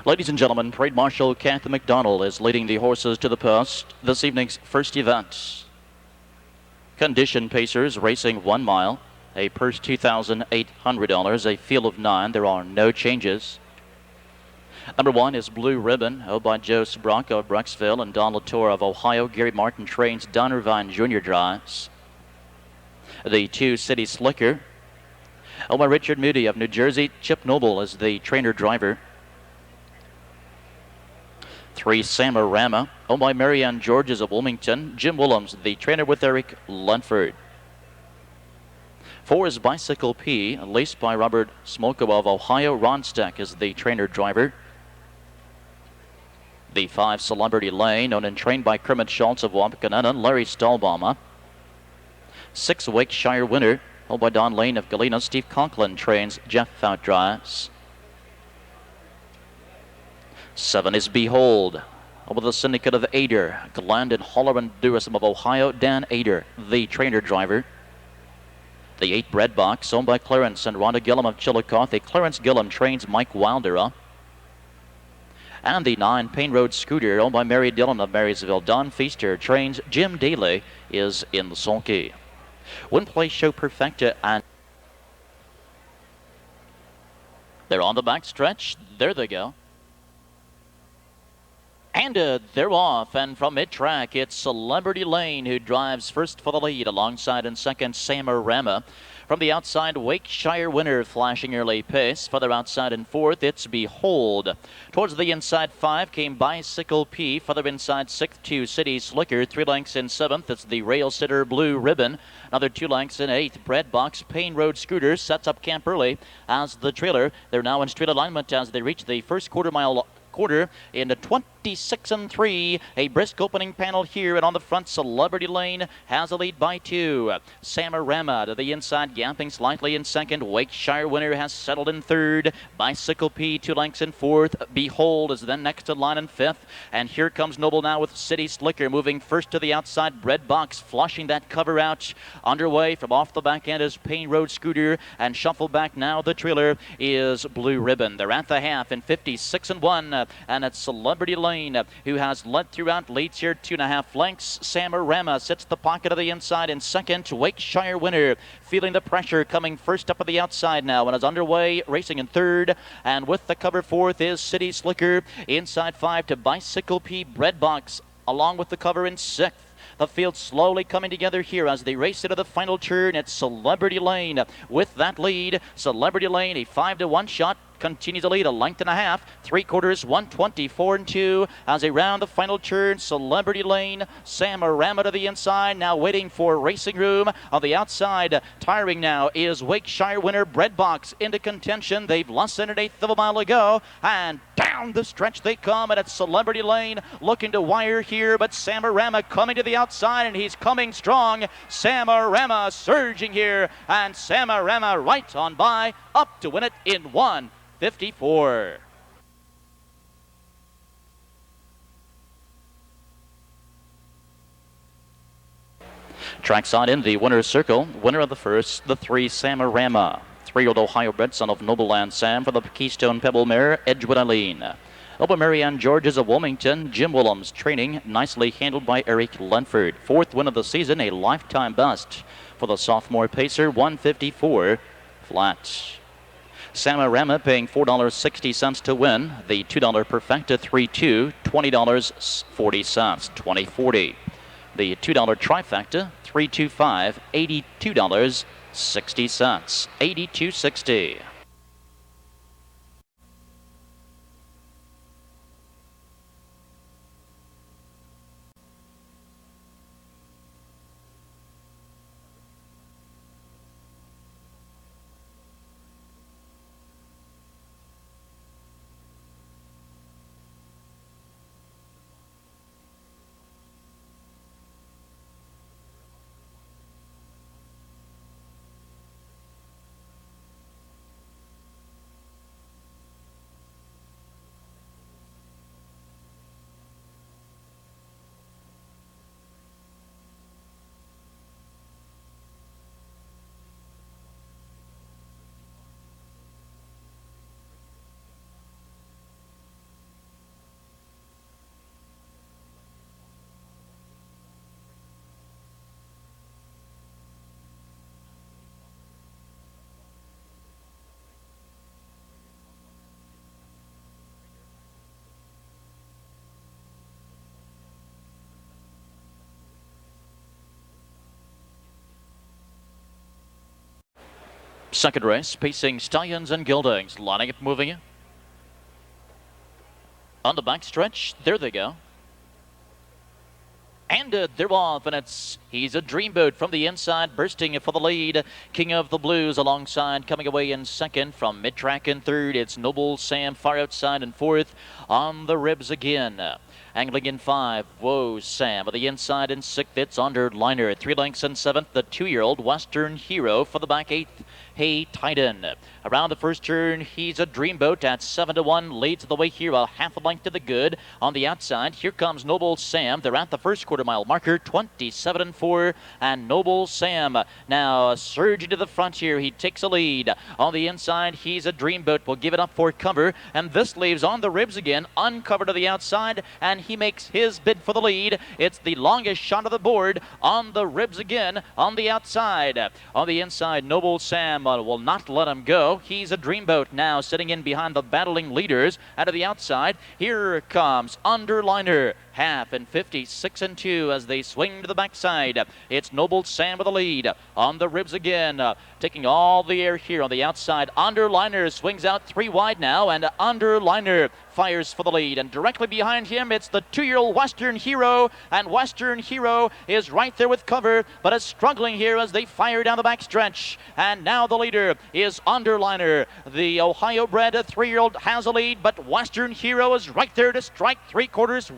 Ladies and gentlemen, Parade Marshal Kathy McDonald is leading the horses to the post this evening's first event. Condition Pacers racing 1 mile, a purse $2,800, a field of 9. There are no changes. Number 1 is Blue Ribbon, owned by Joe Sbronco of Brecksville and Don Latour of Ohio. Gary Martin trains. Don Irvine Jr. drives. The 2 City Slicker, owned by Richard Moody of New Jersey. Chip Noble is the trainer driver. 3 Samarama, owned by Marianne Georges of Wilmington. Jim Willems, the trainer with Eric Lunford. 4 is Bicycle P, leased by Robert Smolko of Ohio. Ron Steck is the trainer driver. The 5 Celebrity Lane, owned and trained by Kermit Schultz of Wapakoneta. Larry Stahlbauma. 6 Wakeshire Winner, owned by Don Lane of Galena. Steve Conklin trains. Jeff Fout drives. 7 is Behold, with the syndicate of Ader, Gland and Holler and Durism of Ohio. Dan Ader, the trainer driver. The 8 Bread Box, owned by Clarence and Rhonda Gillum of Chillicothe. Clarence Gillum trains Mike Wilder. And the 9 Payne Road Scooter, owned by Mary Dillon of Marysville. Don Feaster trains. Jim Daly is in the sulky. One place show perfecta, and they're on the back stretch. There they go. And they're off, and from mid-track, it's Celebrity Lane who drives first for the lead, alongside in second, Samarama. From the outside, Wakeshire Winner flashing early pace. Further outside in fourth, it's Behold. Towards the inside 5 came Bicycle P. Further inside 6th, 2 City Slicker. 3 lengths in 7th, it's the Rail Sitter Blue Ribbon. Another 2 lengths in 8th, Bread Box. Payne Road Scooter sets up camp early as the trailer. They're now in straight alignment as they reach the first quarter in the 26 and 3. A brisk opening panel here, and on the front, Celebrity Lane has a lead by 2. Samarama to the inside, gapping slightly in second. Wakeshire Winner has settled in third. Bicycle P 2 lengths in fourth. Behold is then next to line in fifth. And here comes Noble now with City Slicker moving first to the outside. Bread Box flushing that cover out. Underway from off the back end is Payne Road Scooter, and shuffle back now the trailer is Blue Ribbon. They're at the half in 56 and 1. And it's Celebrity Lane who has led throughout, leads here 2.5 lengths. Samarama sits the pocket of the inside in second. Wakeshire Winner feeling the pressure, coming first up at the outside now and is underway, racing in third. And with the cover fourth is City Slicker. Inside 5 to Bicycle P. Bread Box along with the cover in sixth. The field slowly coming together here as they race into the final turn. It's Celebrity Lane with that lead. Celebrity Lane, a 5-1 shot. Continues to lead a length and a half. 3/4, 124 and 2 as they round the final turn. Celebrity Lane, Samarama to the inside, now waiting for racing room. On the outside, tiring now, is Wakeshire Winner. Bread Box into contention. They've less than 1/8 of a mile to go, and down the stretch they come, and it's Celebrity Lane looking to wire here, but Samarama coming to the outside, and he's coming strong. Samarama surging here, and Samarama right on by, up to win it in 1:54. Trackside in the winner's circle. Winner of the first, the 3 Samarama. 3-year-old Ohio bred son of Nobleland Sam for the Keystone Pebble mare, Edgewood Eileen. Over Marianne Georges of Wilmington, Jim Willems training, nicely handled by Eric Lunford. 4th win of the season, a lifetime best for the sophomore pacer, 154 flat. Samarama paying $4.60 to win. The $2 Perfecta 3-2, $20.40, $20.40. The $2 Trifecta 325, $82.60, $82.60. Second race, pacing Stallions and Geldings, lining up, moving in. On the back stretch, there they go. And they're off, and he's a dreamboat from the inside, bursting for the lead. King of the Blues alongside, coming away in second. From mid-track in third, it's Noble Sam far outside in fourth. On the ribs again. Angling in five, Whoa Sam. On the inside in sixth, it's Underliner. 3 lengths in seventh, the 2-year-old Western Hero. For the back eighth, Hey Titan. Around the first turn, he's a dreamboat at 7-1. Leads the way here, a half a length to the good. On the outside, here comes Noble Sam. They're at the first quarter-mile marker, 27-4. And Noble Sam now surging to the front here. He takes a lead. On the inside, he's a dreamboat. Will give it up for cover. And this leaves on the ribs again, uncovered to the outside. And he makes his bid for the lead. It's the longest shot of the board. On the ribs again, on the outside. On the inside, Noble Sam will not let him go. He's a dreamboat now, sitting in behind the battling leaders. Out of the outside, here comes Underliner. Half and 56-2 as they swing to the backside. It's Noble Sam with the lead. On the ribs again, taking all the air here on the outside. Underliner swings out 3 wide now, and Underliner fires for the lead. And directly behind him, it's the 2-year-old Western Hero. And Western Hero is right there with cover, but is struggling here as they fire down the backstretch. And now the leader is Underliner. The Ohio-bred 3-year-old has a lead, but Western Hero is right there to strike 3/4,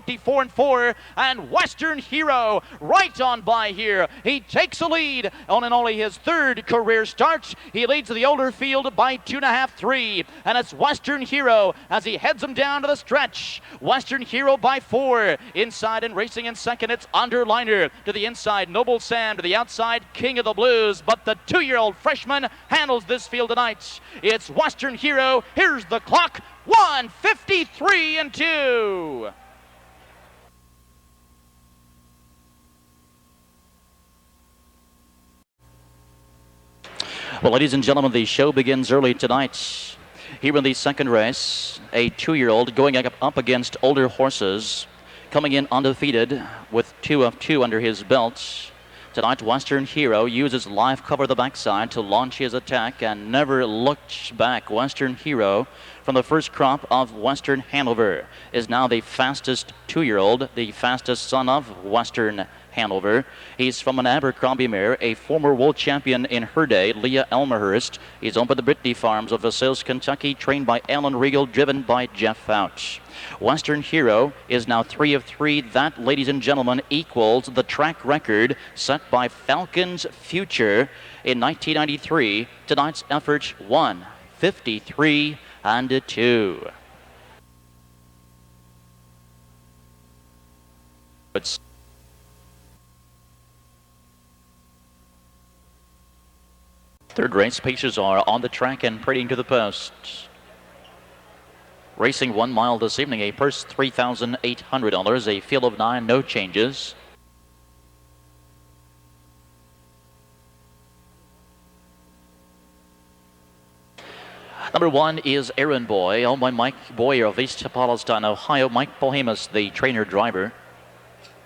124-4. And Western Hero right on by here. He takes a lead on in only his 3rd career start. He leads the older field by 2.5, 3. And it's Western Hero as he heads him down to the stretch. Western Hero by 4. Inside and racing in second, it's Underliner. To the inside, Noble Sam. To the outside, King of the Blues. But the 2-year-old freshman handles this field tonight. It's Western Hero. Here's the clock. 1:53-2. Well, ladies and gentlemen, the show begins early tonight. Here in the second race, a 2-year-old going up against older horses, coming in undefeated with 2 of 2 under his belt. Tonight, Western Hero uses live cover the backside to launch his attack and never looked back. Western Hero, from the first crop of Western Hanover, is now the fastest 2-year-old, the fastest son of Western Hanover. He's from an Abercrombie mare, a former world champion in her day, Leah Elmhurst. He's owned by the Brittany Farms of Versailles, Kentucky, trained by Alan Regal, driven by Jeff Fouch. Western Hero is now 3 of 3. That, ladies and gentlemen, equals the track record set by Falcon's Future in 1993. Tonight's effort, 1:53-2. Third race, paces are on the track and parading to the post. Racing 1 mile this evening, a purse $3,800, a field of 9, no changes. Number 1 is Aaron Boy, owned by Mike Boyer of East Palestine, Ohio. Mike Polhemus, the trainer driver.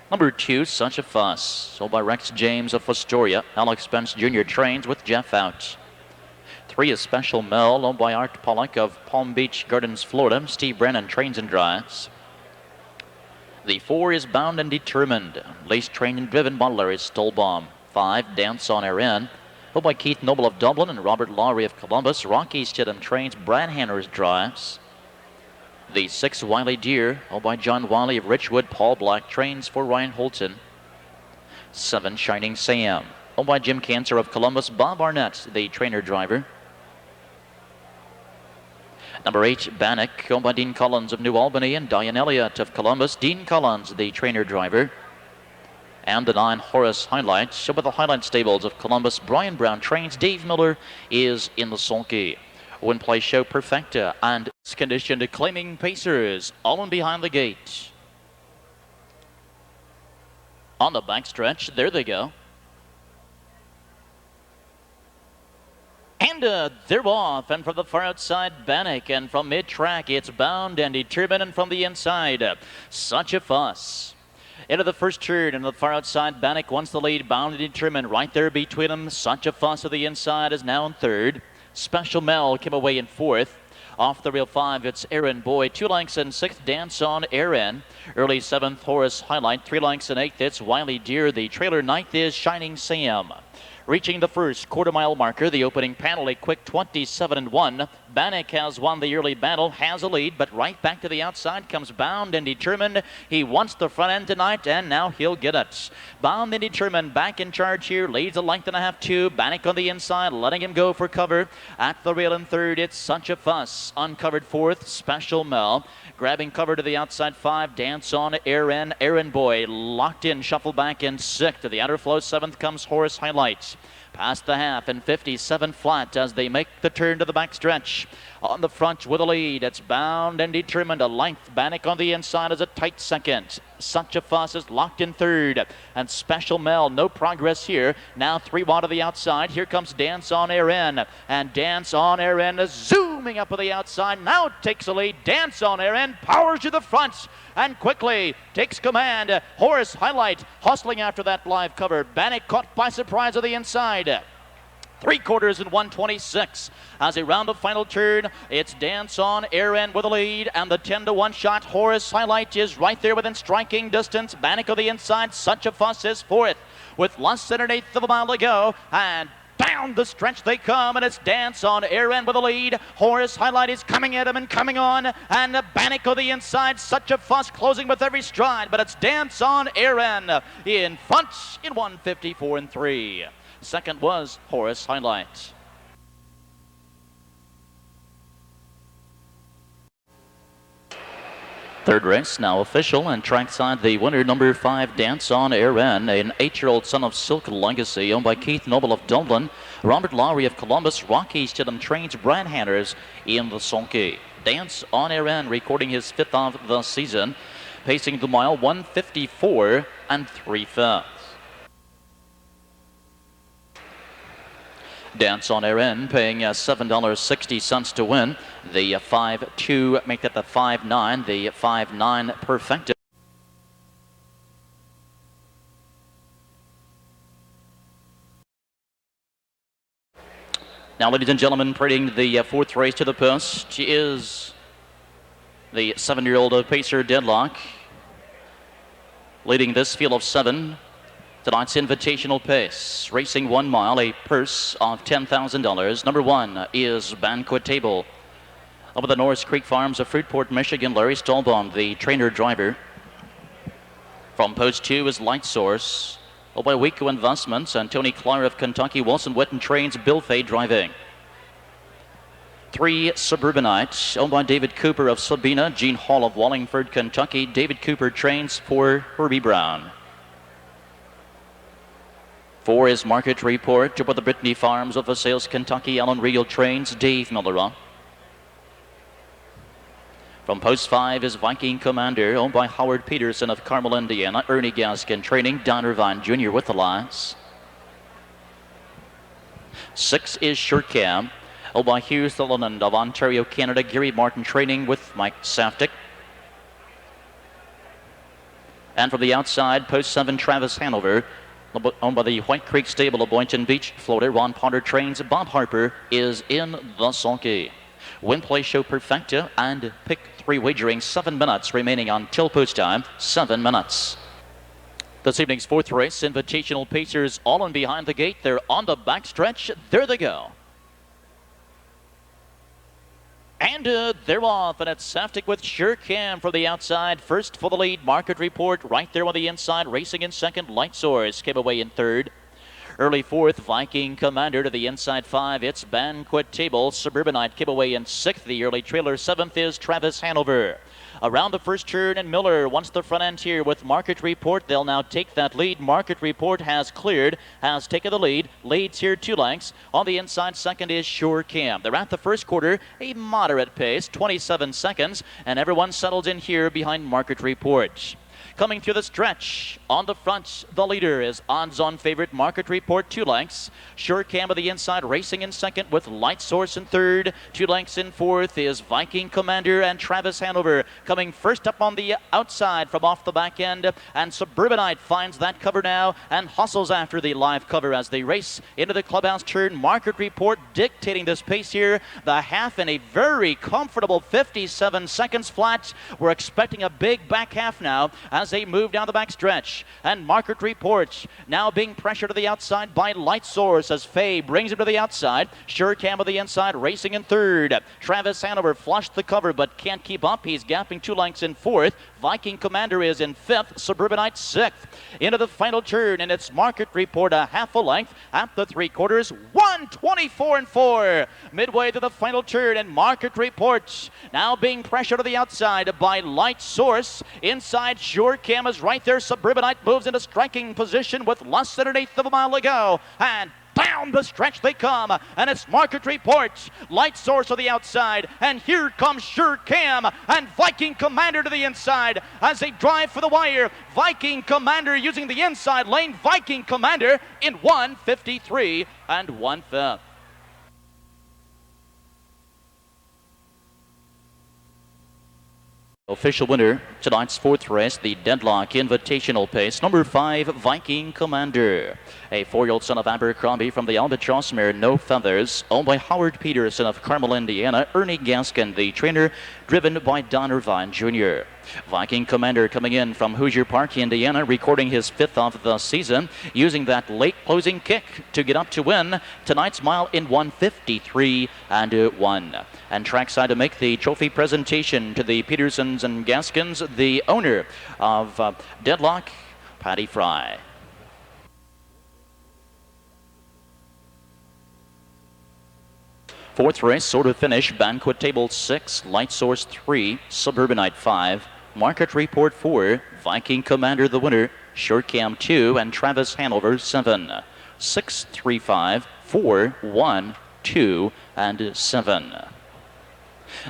Number 2, Such a Fuss, sold by Rex James of Fostoria. Alex Spence Jr. trains with Jeff out. 3 is Special Mel, owned by Art Pollock of Palm Beach Gardens, Florida. Steve Brennan trains and drives. The 4 is Bound and Determined, laced, trained and driven by Larry Stolbaum. 5, Dance on Air In, owned by Keith Noble of Dublin and Robert Lowry of Columbus. Rocky Stidham trains, Brad Hanners drives. The 6, Wiley Deer, owned by John Wiley of Richwood. Paul Black trains for Ryan Holton. 7, Shining Sam, owned by Jim Cancer of Columbus. Bob Arnett, the trainer driver. Number 8, Bannock, owned by Dean Collins of New Albany and Diane Elliott of Columbus. Dean Collins, the trainer driver. And the 9, Horace Highlight, owned by the Highlight Stables of Columbus. Brian Brown trains. Dave Miller is in the sulky. Win Play Show Perfecta and conditioned claiming pacers, all in behind the gate. On the backstretch, there they go. And they're off, and from the far outside, Bannock, and from mid-track, it's Bound and Determined, and from the inside, Such a Fuss. Into the first turn, and the far outside, Bannock wants the lead, bound and determined. Right there between them, Such a Fuss to the inside is now in third. Special Mel came away in fourth. Off the rail 5, it's Aaron Boy. 2 lengths in 6th, Dance on Aaron. Early 7th, Horace Highlight. 3 lengths in 8th, it's Wiley Deer. The trailer 9th is Shining Sam. Reaching the first quarter-mile marker, the opening panel, a quick 27-1. Bannock has won the early battle, has a lead, but right back to the outside comes Bound and Determined. He wants the front end tonight, and now he'll get it. Bound and Determined back in charge here, leads a length and a half, 2. Bannock on the inside, letting him go for cover. At the rail in third, it's Such a Fuss. Uncovered fourth, Special Mel. Grabbing cover to the outside 5, Dance on Aaron. Aaron Boy locked in, shuffle back in 6th. To the outer flow 7th comes Horace Highlights. Past the half and 57 flat as they make the turn to the backstretch. On the front with a lead, it's Bound and Determined. A length, Bannock on the inside is a tight second. Such a Fuss is locked in third. And Special Mel, no progress here. Now 3 wide to the outside. Here comes Dance on Aaron. And Dance on Aaron is zooming up to the outside. Now takes a lead. Dance on Aaron powers to the front and quickly takes command. Horace Highlight hustling after that live cover. Bannock caught by surprise to the inside. 3/4 and 126. As they round the final turn, it's Dance on Aaron with a lead, and the 10-1 shot. Horace Highlight is right there within striking distance. Bannock on the inside. Such a Fuss is fourth with less than 1/8 of a mile to go, and down the stretch they come, and it's Dance on Aaron with a lead. Horace Highlight is coming at him and coming on, and Bannock on the inside. Such a Fuss closing with every stride, but it's Dance on Aaron in front in 154 and 3. Second was Horace Highlight. Third race now official, and trackside the winner, number 5, Dance on Aaron, an 8-year-old son of Silk Legacy, owned by Keith Noble of Dublin, Robert Lowry of Columbus, Rocky Stidham trains Brad Hanners in the sulky. Dance on Aaron recording his 5th of the season, pacing the mile 154 and 3/5. Dance on Aaron paying $7.60 to win. The 5-2 make that the 5-9. The 5-9 perfected. Now, ladies and gentlemen, parading the 4th race to the post is the 7-year-old Pacer Deadlock, leading this field of 7. Tonight's invitational pace, racing 1 mile, a purse of $10,000. Number 1 is Banquet Table. Over the Norris Creek Farms of Fruitport, Michigan, Larry Stolbaum, the trainer driver. From post 2 is Light Source. Owned by Wico Investments and Tony Clark of Kentucky. Wilson Witten trains Bill Fay driving. 3, Suburbanite, owned by David Cooper of Sabina. Gene Hall of Wallingford, Kentucky. David Cooper trains for Herbie Brown. 4 is Market Report, over the Brittany Farms of Sales, Kentucky. Alan Regal trains Dave Miller. From post 5 is Viking Commander, owned by Howard Peterson of Carmel, Indiana. Ernie Gaskin training Don Irvine Jr. with the lines. 6 is Shurcam, owned by Hugh Sutherland of Ontario, Canada. Gary Martin training with Mike Saftick. And from the outside, post 7, Travis Hanover, owned by the White Creek Stable of Boynton Beach, Florida. Ron Potter trains. Bob Harper is in the sulky. Win, play, show perfecta, and pick 3 wagering. 7 minutes remaining until post time. 7 minutes. This evening's 4th race, Invitational Pacers all in behind the gate. They're on the backstretch. There they go. And they're off, and it's Saftick with Shurcam from the outside. First for the lead, Market Report right there on the inside. Racing in second, Light Source came away in third. Early 4th, Viking Commander to the inside 5. It's Banquet Table. Suburbanite came away in 6th. The early trailer 7th is Travis Hanover. Around the first turn, and Miller wants the front end here with Market Report. They'll now take that lead. Market Report has cleared, has taken the lead. Leads here 2 lengths. On the inside, second is Shurcam. They're at the first quarter, a moderate pace, 27 seconds, and everyone settles in here behind Market Report. Coming through the stretch, on the front, the leader is odds-on favorite Market Report, 2 lengths. Sure Cam of the inside, racing in second with Light Source in third. 2 lengths in fourth is Viking Commander and Travis Hanover. Coming first up on the outside from off the back end, and Suburbanite finds that cover now and hustles after the live cover as they race into the clubhouse turn. Market Report dictating this pace here. The half in a very comfortable 57 seconds flat. We're expecting a big back half now as they move down the back stretch. And Market Report now being pressured to the outside by Light Source as Faye brings him to the outside. Sure Cam of the inside racing in third. Travis Hanover flushed the cover but can't keep up. He's gapping 2 lengths in fourth. Viking Commander is in fifth. Suburbanite sixth. Into the final turn, and it's Market Report a half a length at the 3/4. 1:24.4 midway to the final turn, and Market Report now being pressured to the outside by Light Source. Inside, Sure Cam is right there. Suburbanite moves into striking position with less than an eighth of a mile to go, and down the stretch they come, and it's Market Report, Light Source on the outside, and here comes Sure Cam and Viking Commander to the inside as they drive for the wire. Viking Commander using the inside lane. Viking Commander in 1:53 1/5. Official winner tonight's 4th race, the Deadlock Invitational Pace, number 5, Viking Commander. A 4-year-old son of Abercrombie from the Albatross mare No Feathers, owned by Howard Peterson of Carmel, Indiana. Ernie Gaskin, the trainer, driven by Don Irvine Jr. Viking Commander coming in from Hoosier Park, Indiana, recording his 5th of the season, using that late closing kick to get up to win tonight's mile in 1:53 1. And trackside to make the trophy presentation to the Petersons and Gaskins, the owner of Deadlock, Patty Fry. Fourth race, sort of finish, Banquet Table 6, Light Source 3, Suburbanite 5, Market Report 4, Viking Commander the winner, Sure Cam 2, and Travis Hanover 7. 6, 3, 5, 4, 1, 2, and 7.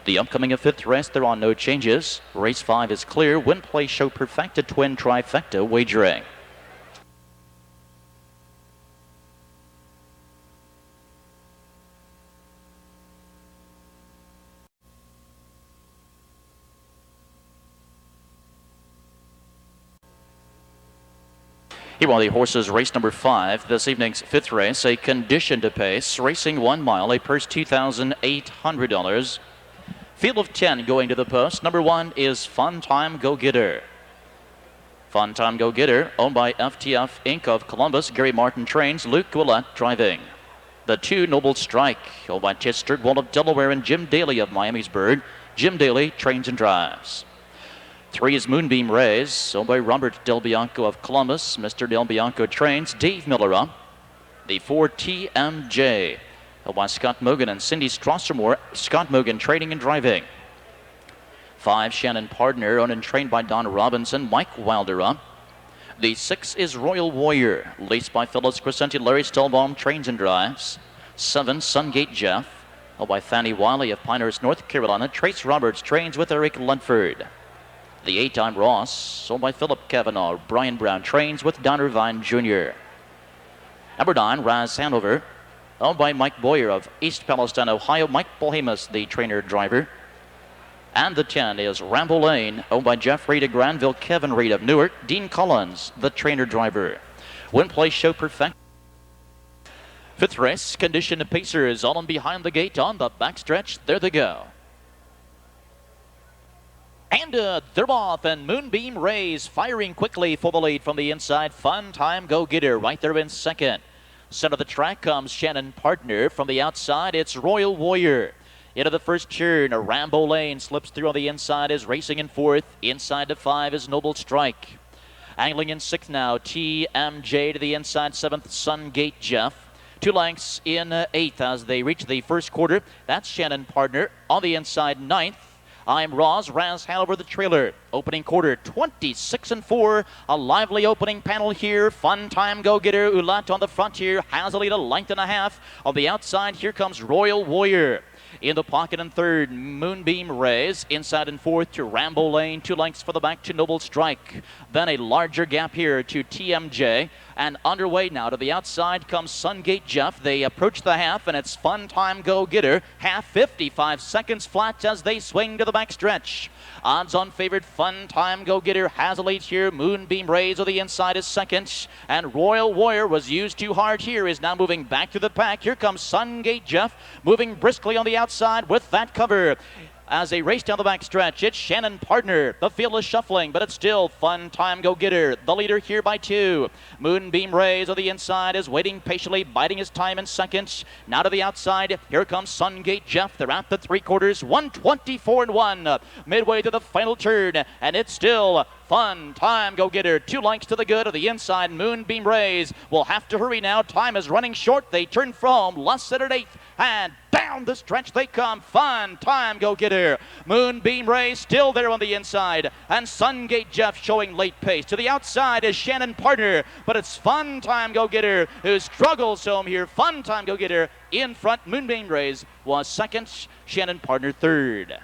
The upcoming 5th race, there are no changes. Race 5 is clear. Win, play, show perfecta, twin, trifecta wagering. Here are the horses. Race number 5, this evening's 5th race, a condition to pace, racing 1 mile, a purse $2,800. Field of 10 going to the post. Number 1 is Fun Time Go Getter. Fun Time Go Getter, owned by FTF Inc. of Columbus. Gary Martin trains, Luke Willett driving. The 2, Noble Strike, owned by Ted Sturgwald of Delaware and Jim Daly of Miamisburg. Jim Daly trains and drives. 3 is Moonbeam Rays, owned by Robert Del Bianco of Columbus. Mr. Del Bianco trains, Dave Miller. The 4, TMJ, owned by Scott Mogan and Cindy Strassermore. Scott Mogan training and driving. 5, Shannon Pardner, owned and trained by Don Robinson, Mike Wilder. The 6 is Royal Warrior, leased by Phyllis Crescenti, Larry Stelbaum trains and drives. 7, Sungate Jeff, owned by Fannie Wiley of Pinehurst, North Carolina. Trace Roberts trains with Eric Ludford. The 8, I'm Ross, owned by Philip Kavanaugh. Brian Brown trains with Don Irvine Jr. Number 9, Raz Hanover, owned by Mike Boyer of East Palestine, Ohio. Mike Polhemus, the trainer-driver. And the 10 is Ramble Lane, owned by Jeff Reed of Granville, Kevin Reed of Newark, Dean Collins, the trainer-driver. Win, play, show perfect. 5th race, condition pacers, all in behind the gate on the backstretch. There they go. And they're off, and Moonbeam Rays firing quickly for the lead from the inside. Fun Time Go Getter right there in second. Center of the track comes Shannon Partner. From the outside, it's Royal Warrior. Into the first turn, a Rambo Lane slips through on the inside, is racing in 4th. Inside to 5 is Noble Strike. Angling in 6th now, TMJ to the inside, 7th, Sungate Jeff. 2 lengths in 8th as they reach the first quarter. That's Shannon Partner. On the inside, 9th. I'm Ross, Raz Hanover, the trailer. Opening quarter, 26-4. A lively opening panel here. Fun Time Go Getter. Ulat on the front here has a lead, a length and a half. On the outside, here comes Royal Warrior. In the pocket in third, Moonbeam Rays. Inside in fourth to Rambo Lane. 2 lengths for the back to Noble Strike. Then a larger gap here to TMJ. And underway now to the outside comes Sungate Jeff. They approach the half, and it's Fun Time Go Getter. Half 55 seconds flat as they swing to the backstretch. Odds-on favorite Fun Time Go Getter has a lead here. Moonbeam Rays on the inside is second. And Royal Warrior was used too hard here, is now moving back to the pack. Here comes Sungate Jeff moving briskly on the outside with that cover. As they race down the back stretch, it's Shannon Partner. The field is shuffling, but it's still Fun Time Go Getter. The leader here by 2. Moonbeam Rays on the inside is waiting patiently, biding his time in second. Now to the outside, here comes Sungate Jeff. They're at the 3/4, 124-1. Midway to the final turn, and it's still Fun Time Go Getter. 2 lengths to the good of the inside. Moonbeam Rays will have to hurry now. Time is running short. They turn from less than an eighth, and down the stretch they come. Fun Time Go Getter. Moonbeam Rays still there on the inside, and Sungate Jeff showing late pace. To the outside is Shannon Partner, but it's Fun Time Go Getter who struggles home here. Fun Time Go Getter in front. Moonbeam Rays was second. Shannon Partner third.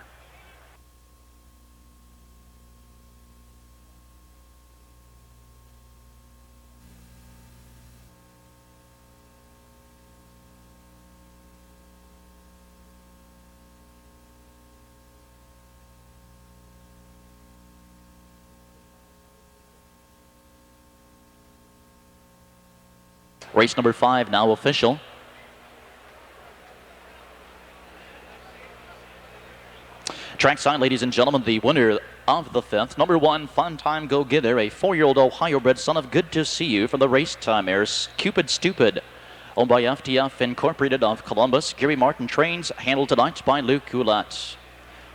Race number 5 now official. Trackside, ladies and gentlemen, the winner of the 5th, number 1, Fun Time Go Getter, a 4-year-old Ohio-bred son of Good to See You from the race time heirs, Cupid Stupid, owned by FTF Incorporated of Columbus. Gary Martin trains, handled tonight by Luke Coulat.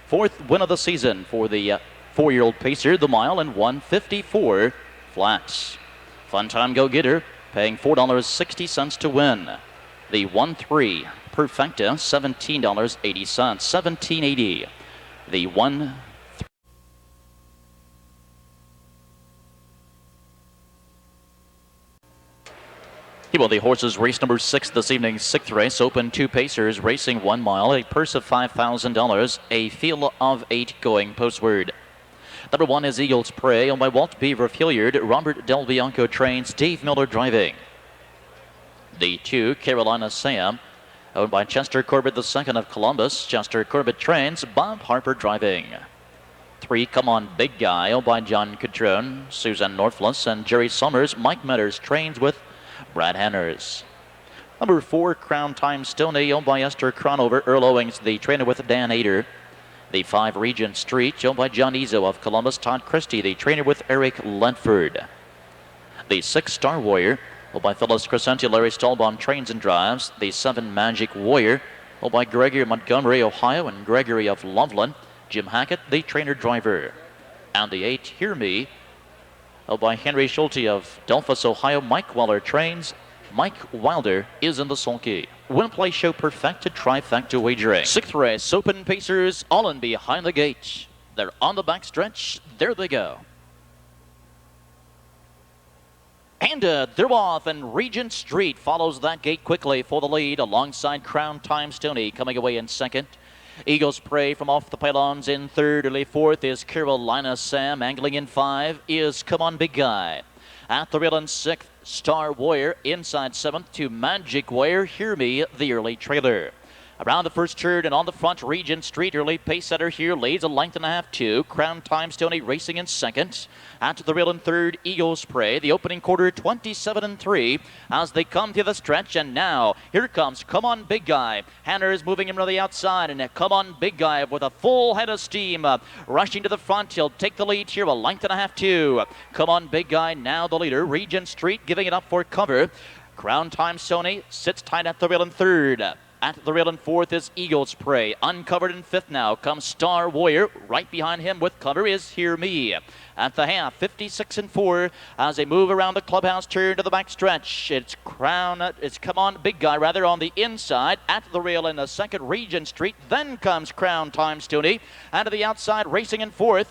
4th win of the season for the 4-year-old pacer, the mile in 1:54 flats. Fun Time Go Getter paying $4.60 to win. The 1-3 Perfecta, $17.80, $17.80. The 1. He won the horses race number 6 this evening's 6th race. Open 2 pacers racing 1 mile, a purse of $5,000, a field of 8 going postward. Number 1 is Eagle's Prey, owned by Walt Beaver Hilliard. Robert Del Bianco trains, Dave Miller driving. The 2, Carolina Sam, owned by Chester Corbett II of Columbus. Chester Corbett trains, Bob Harper driving. 3, Come On Big Guy, owned by John Catrone, Susan Norflus, and Jerry Summers. Mike Metters trains with Brad Hanners. Number 4, Crown Time Stoney, owned by Esther Cronover. Earl Owings, the trainer with Dan Ader. The 5, Regent Street, owned by John Izzo of Columbus. Todd Christie, the trainer with Eric Ledford. The 6, Star Warrior, owned by Phyllis Crescenti. Larry Stallbaum trains and drives. The 7, Magic Warrior, owned by Gregory Montgomery, Ohio, and Gregory of Loveland. Jim Hackett, the trainer driver. And the 8, Hear Me, owned by Henry Schulte of Delphus, Ohio. Mike Weller trains. Mike Wilder is in the sulky. Win play show perfected, trifecta wagering. 6th race, open pacers, all in behind the gate. They're on the backstretch. There they go. And they're off, and Regent Street follows that gate quickly for the lead alongside Crown Time Stoney coming away in 2nd. Eagles Prey from off the pylons in 3rd. Early 4th is Carolina Sam. Angling in 5 is Come On Big Guy. At the rail in 6th, Star Warrior. Inside 7th to Magic Warrior. Hear Me, the early trailer. Around the first turn and on the front, Regent Street, early pace setter here, leads a length and a half, 2. Crown Time Stoney racing in 2nd. At the rail in 3rd, Eagles Prey. The opening quarter, 27-3 as they come to the stretch. And now, here comes Come On Big Guy. Hanner is moving him to the outside, and Come On Big Guy with a full head of steam. Rushing to the front, he'll take the lead here, a length and a half, 2. Come On Big Guy, now the leader. Regent Street giving it up for cover. Crown Time Stoney sits tight at the rail in 3rd. At the rail in 4th is Eagles Prey. Uncovered in 5th now comes Star Warrior. Right behind him with cover is Hear Me. At the half, 56-4 as they move around the clubhouse turn to the back stretch. It's Come On Big Guy rather on the inside. At the rail in the 2nd, Regent Street. Then comes Crown Time Stoney. And to the outside, racing in 4th,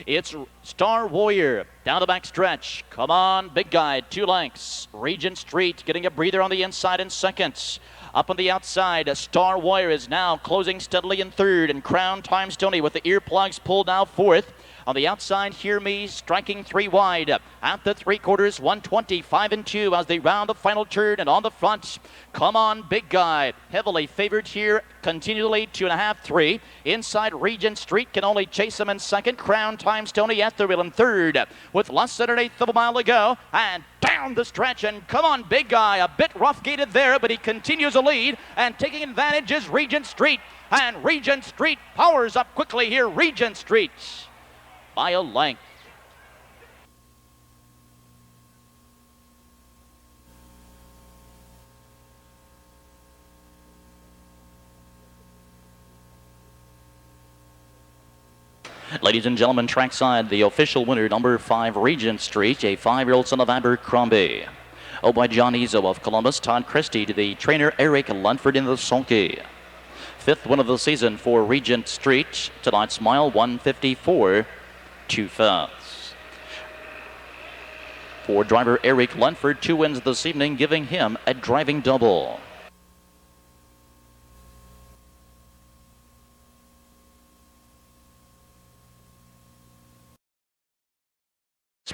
it's Star Warrior. Down the back stretch. Come on, big guy, 2 lengths. Regent Street getting a breather on the inside in second. Up on the outside, Star Warrior is now closing steadily in third, and Crown Times Tony with the earplugs pulled now fourth. On the outside, Hear Me striking 3 wide. At the 3/4, 125 and 2 as they round the final turn. And on the front, Come On Big Guy, heavily favored here, continually 2.5, 3. Inside, Regent Street can only chase him in second. Crown Times Tony at the wheel in third, with less than 1/8 of a mile to go. And down the stretch, and Come On Big Guy, a bit rough gated there, but he continues a lead, and taking advantage is Regent Street. And Regent Street powers up quickly here. Regent Street by a length. Ladies and gentlemen, trackside, the official winner, number 5, Regent Street, a 5-year-old son of Abercrombie. Owned by John Izzo of Columbus, Todd Christie to the trainer Eric Lunford in the sulky. 5th win of the season for Regent Street. Tonight's mile, 154. 2/5. For driver Eric Lunford, 2 wins this evening, giving him a driving double.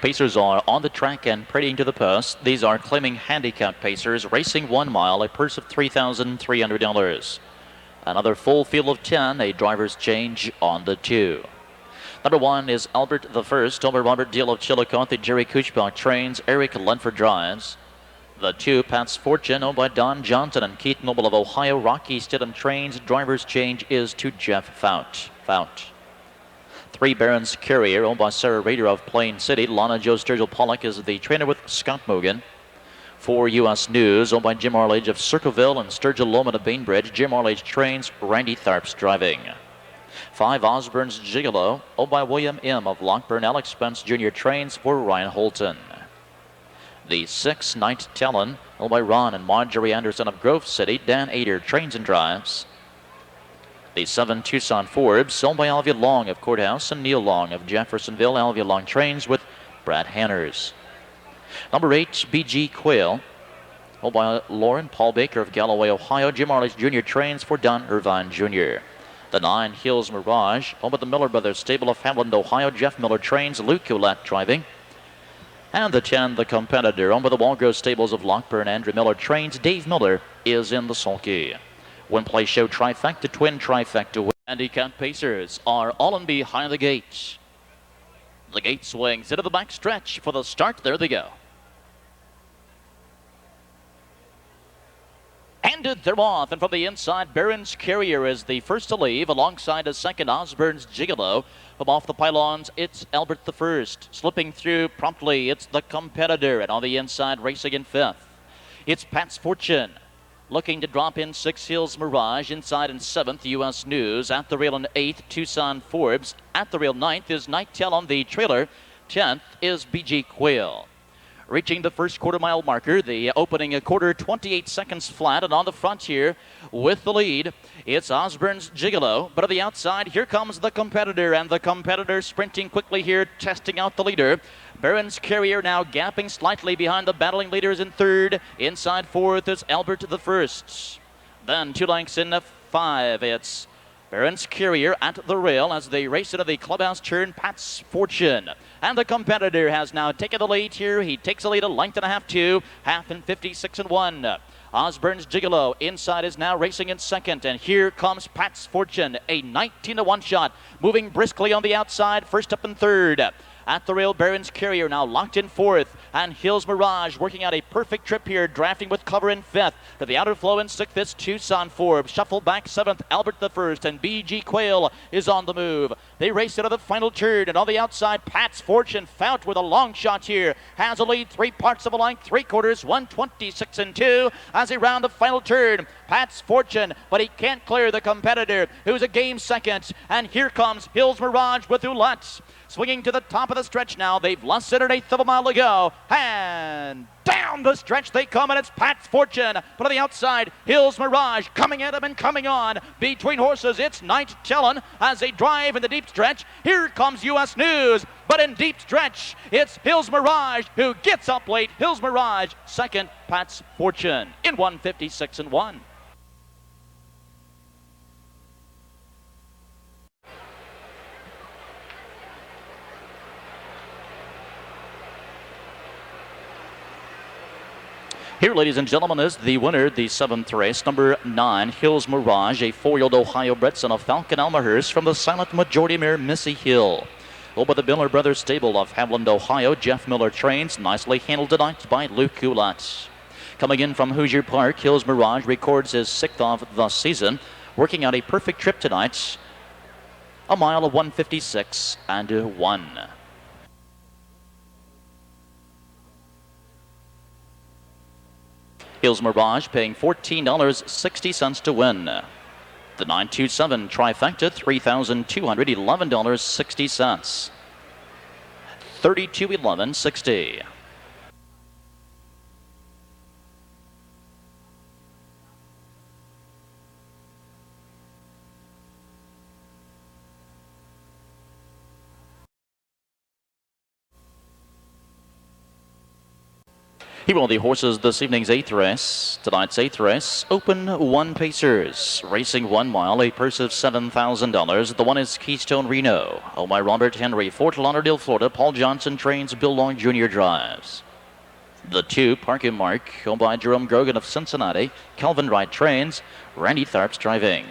Pacers are on the track and parading to the post. These are claiming handicap pacers, racing 1 mile, a purse of $3,300. Another full field of 10, a driver's change on the 2. Number 1 is Albert the First, over Robert Deal of Chillicothe. Jerry Kuchbach trains, Eric Lunford drives. The 2, Pat's Fortune, owned by Don Johnson and Keith Noble of Ohio. Rocky Stidham trains, driver's change is to Jeff Fount. 3, Barron's Carrier, owned by Sarah Rader of Plain City. Lana Joe Sturgill Pollock is the trainer with Scott Mogan. 4, U.S. News, owned by Jim Arledge of Circleville and Sturgill Loman of Bainbridge. Jim Arledge trains, Randy Tharps driving. 5, Osborne's Gigolo, owned by William M. of Lockburn. Alex Spence Jr. trains for Ryan Holton. The 6, Night Talon, owned by Ron and Marjorie Anderson of Grove City. Dan Ader trains and drives. The 7, Tucson Forbes, owned by Alvia Long of Courthouse and Neil Long of Jeffersonville. Alvia Long trains with Brad Hanners. Number 8, BG Quail, owned by Lauren Paul Baker of Galloway, Ohio. Jim Arledge Jr. trains for Don Irvine Jr. The 9, Hills Mirage, owned by the Miller Brothers stable of Hamilton, Ohio. Jeff Miller trains, Luke Ouellette driving. And the 10, The Competitor, owned by the Walgrove stables of Lockburn. Andrew Miller trains, Dave Miller is in the sulky. One play show trifecta, twin trifecta. Handicap pacers are all in behind the gate. The gate swings into the back stretch for the start. There they go. And they're off, and from the inside, Barron's Carrier is the first to leave, alongside a second, Osborne's Gigolo. From off the pylons, it's Albert the First. Slipping through promptly, it's The Competitor, and on the inside, racing in 5th. It's Pat's Fortune. Looking to drop in 6, Hills Mirage. Inside in 7th, U.S. News. At the rail in 8th, Tucson Forbes. At the rail 9th is Night Tell on the trailer. 10th is BG Quail. Reaching the first quarter-mile marker, the opening a quarter, 28 seconds flat, and on the front here with the lead, it's Osborne's Gigolo. But on the outside, here comes The Competitor, and The Competitor sprinting quickly here, testing out the leader. Barron's Carrier now gapping slightly behind the battling leaders in 3rd. Inside 4th is Albert the First. Then 2 lengths in 5, it's Barron's Carrier at the rail as they race into the clubhouse turn. Pat's Fortune. And The Competitor has now taken the lead here. He takes a lead, a length and a half, 2, half in 56 and 1. Osborne's Gigolo inside is now racing in 2nd. And here comes Pat's Fortune, a 19-1 shot, moving briskly on the outside, first up in 3rd. At the rail, Barron's Carrier now locked in 4th. And Hills Mirage working out a perfect trip here, drafting with cover in 5th. To the outer flow in 6th, it's Tucson Forbes. Shuffled back 7th, Albert the First. And BG Quail is on the move. They race into the final turn. And on the outside, Pat's Fortune. Fount with a long shot here. Has a lead, 3 parts of a length, 3/4, 126 and 2. As they round the final turn, Pat's Fortune. But he can't clear The Competitor, who's a game second. And here comes Hills Mirage with Ouellette. swinging to the top of the stretch now. They've lost it an eighth of a mile to go. And down the stretch they come, and it's Pat's Fortune. But on the outside, Hills Mirage coming at him and coming on. Between horses, it's Night Chillin as they drive in the deep stretch. Here comes U.S. News. But in deep stretch, it's Hills Mirage who gets up late. Hills Mirage, second, Pat's Fortune in 156 and 1. Here, ladies and gentlemen, is the winner, the seventh race, number 9, Hills Mirage, a 4-year-old Ohio bred son of Falcon Almahurst from the silent majority mare Missy Hill. Owned by the Miller Brothers stable of Haviland, Ohio. Jeff Miller trains, nicely handled tonight by Luke Coulat. Coming in from Hoosier Park, Hills Mirage records his 6th of the season, working out a perfect trip tonight, a mile of 156 and 1. Hills Mirage paying $14.60 to win. The 927 trifecta, $3,211.60. 32.11.60. Here are the horses this evening's 8th race. Tonight's 8th race, Open 1 Pacers. Racing 1 mile, a purse of $7,000. The one is Keystone Reno. Owned by Robert Henry, Fort Lauderdale, Florida. Paul Johnson trains, Bill Long Jr. drives. The 2, Park & Mark, owned by Jerome Grogan of Cincinnati. Calvin Wright trains, Randy Tharps driving.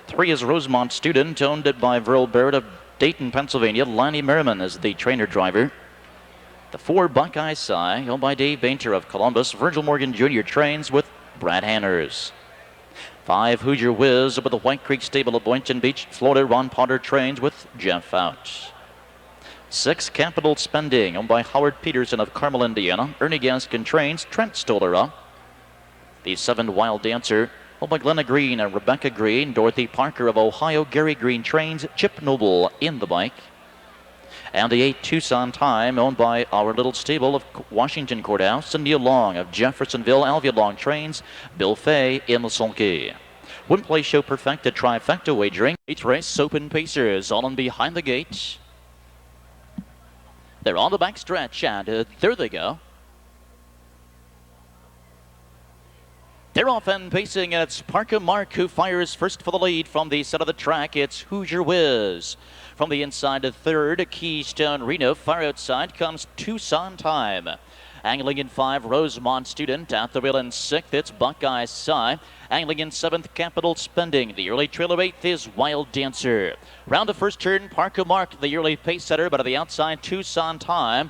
3 is Rosemont Student, owned by Verl Barrett of Dayton, Pennsylvania. Lonnie Merriman is the trainer driver. The 4, Buckeye Cy, owned by Dave Bainter of Columbus. Virgil Morgan Jr. trains with Brad Hanners. 5, Hoosier Whiz, with the White Creek stable of Boynton Beach, Florida. Ron Potter trains with Jeff Out. 6, Capital Spending, owned by Howard Peterson of Carmel, Indiana. Ernie Gaskin trains, Trent Stoller. The 7, Wild Dancer, owned by Glenna Green and Rebecca Green. Dorothy Parker of Ohio. Gary Green trains, Chip Noble in the bike. And the 8, Tucson Time, owned by our little stable of Washington Courthouse. And Neil Long of Jeffersonville. Alvia Long trains, Bill Fay in the sulky. Win Play Show Perfecta trifecta wagering. 8th race, Open Pacers, all in behind the gate. They're on the back stretch, and there they go. They're off and pacing, and it's Parker Mark who fires first for the lead from the center of the track. It's Hoosier Whiz. From the inside to third, Keystone Reno. Far outside comes Tucson Time. Angling in 5, Rosemont Student. At the wheel in 6th, it's Buckeye Cy. Angling in 7th, Capital Spending. The early trail of 8th is Wild Dancer. Round the first turn, Parker Mark, the early pace setter, but on the outside, Tucson Time.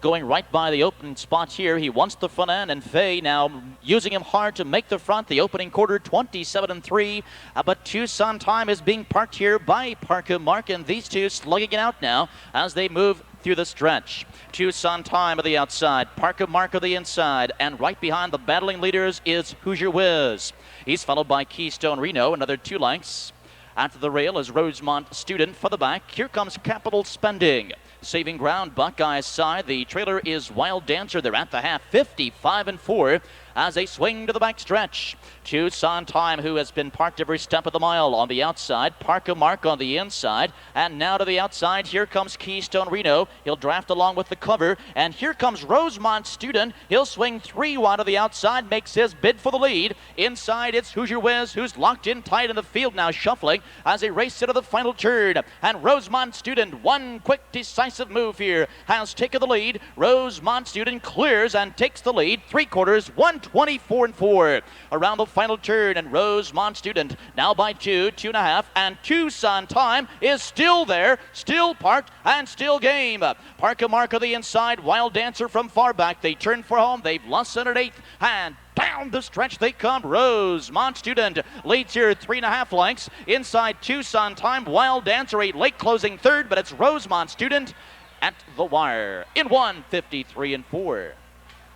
Going right by the open spot here. He wants the front end, and Fay now using him hard to make the front. The opening quarter, 27 and 3. But Tucson Time is being parked here by Parker Mark, and these two slugging it out now as they move through the stretch. Tucson Time on the outside, Parker Mark on the inside, and right behind the battling leaders is Hoosier Whiz. He's followed by Keystone Reno, another 2 lengths. After the rail is Rosemont Student for the back. Here comes Capital Spending. Saving ground, Buckeye side. The trailer is Wild Dancer. They're at the half, 55 and 4 as they swing to the back stretch. Tucson Time, who has been parked every step of the mile on the outside. Parker Mark on the inside. And now to the outside, here comes Keystone Reno. He'll draft along with the cover. And here comes Rosemont Student. He'll swing 3 wide to the outside, makes his bid for the lead. Inside, it's Hoosier Whiz, who's locked in tight in the field now, shuffling as they race into the final turn. And Rosemont Student, one quick, decisive move here, has taken the lead. Rosemont Student clears and takes the lead. 3/4, 124 and 4. Around the final turn, and Rosemont Student now by 2, 2.5, and Tucson Time is still there, still parked, and still game. Parker Mark on the inside, Wild Dancer from far back. They turn for home. They've lost at 8th, and down the stretch they come. Rosemont Student leads here 3.5 lengths. Inside Tucson Time, Wild Dancer a late closing third, but it's Rosemont Student at the wire in 153 and 4.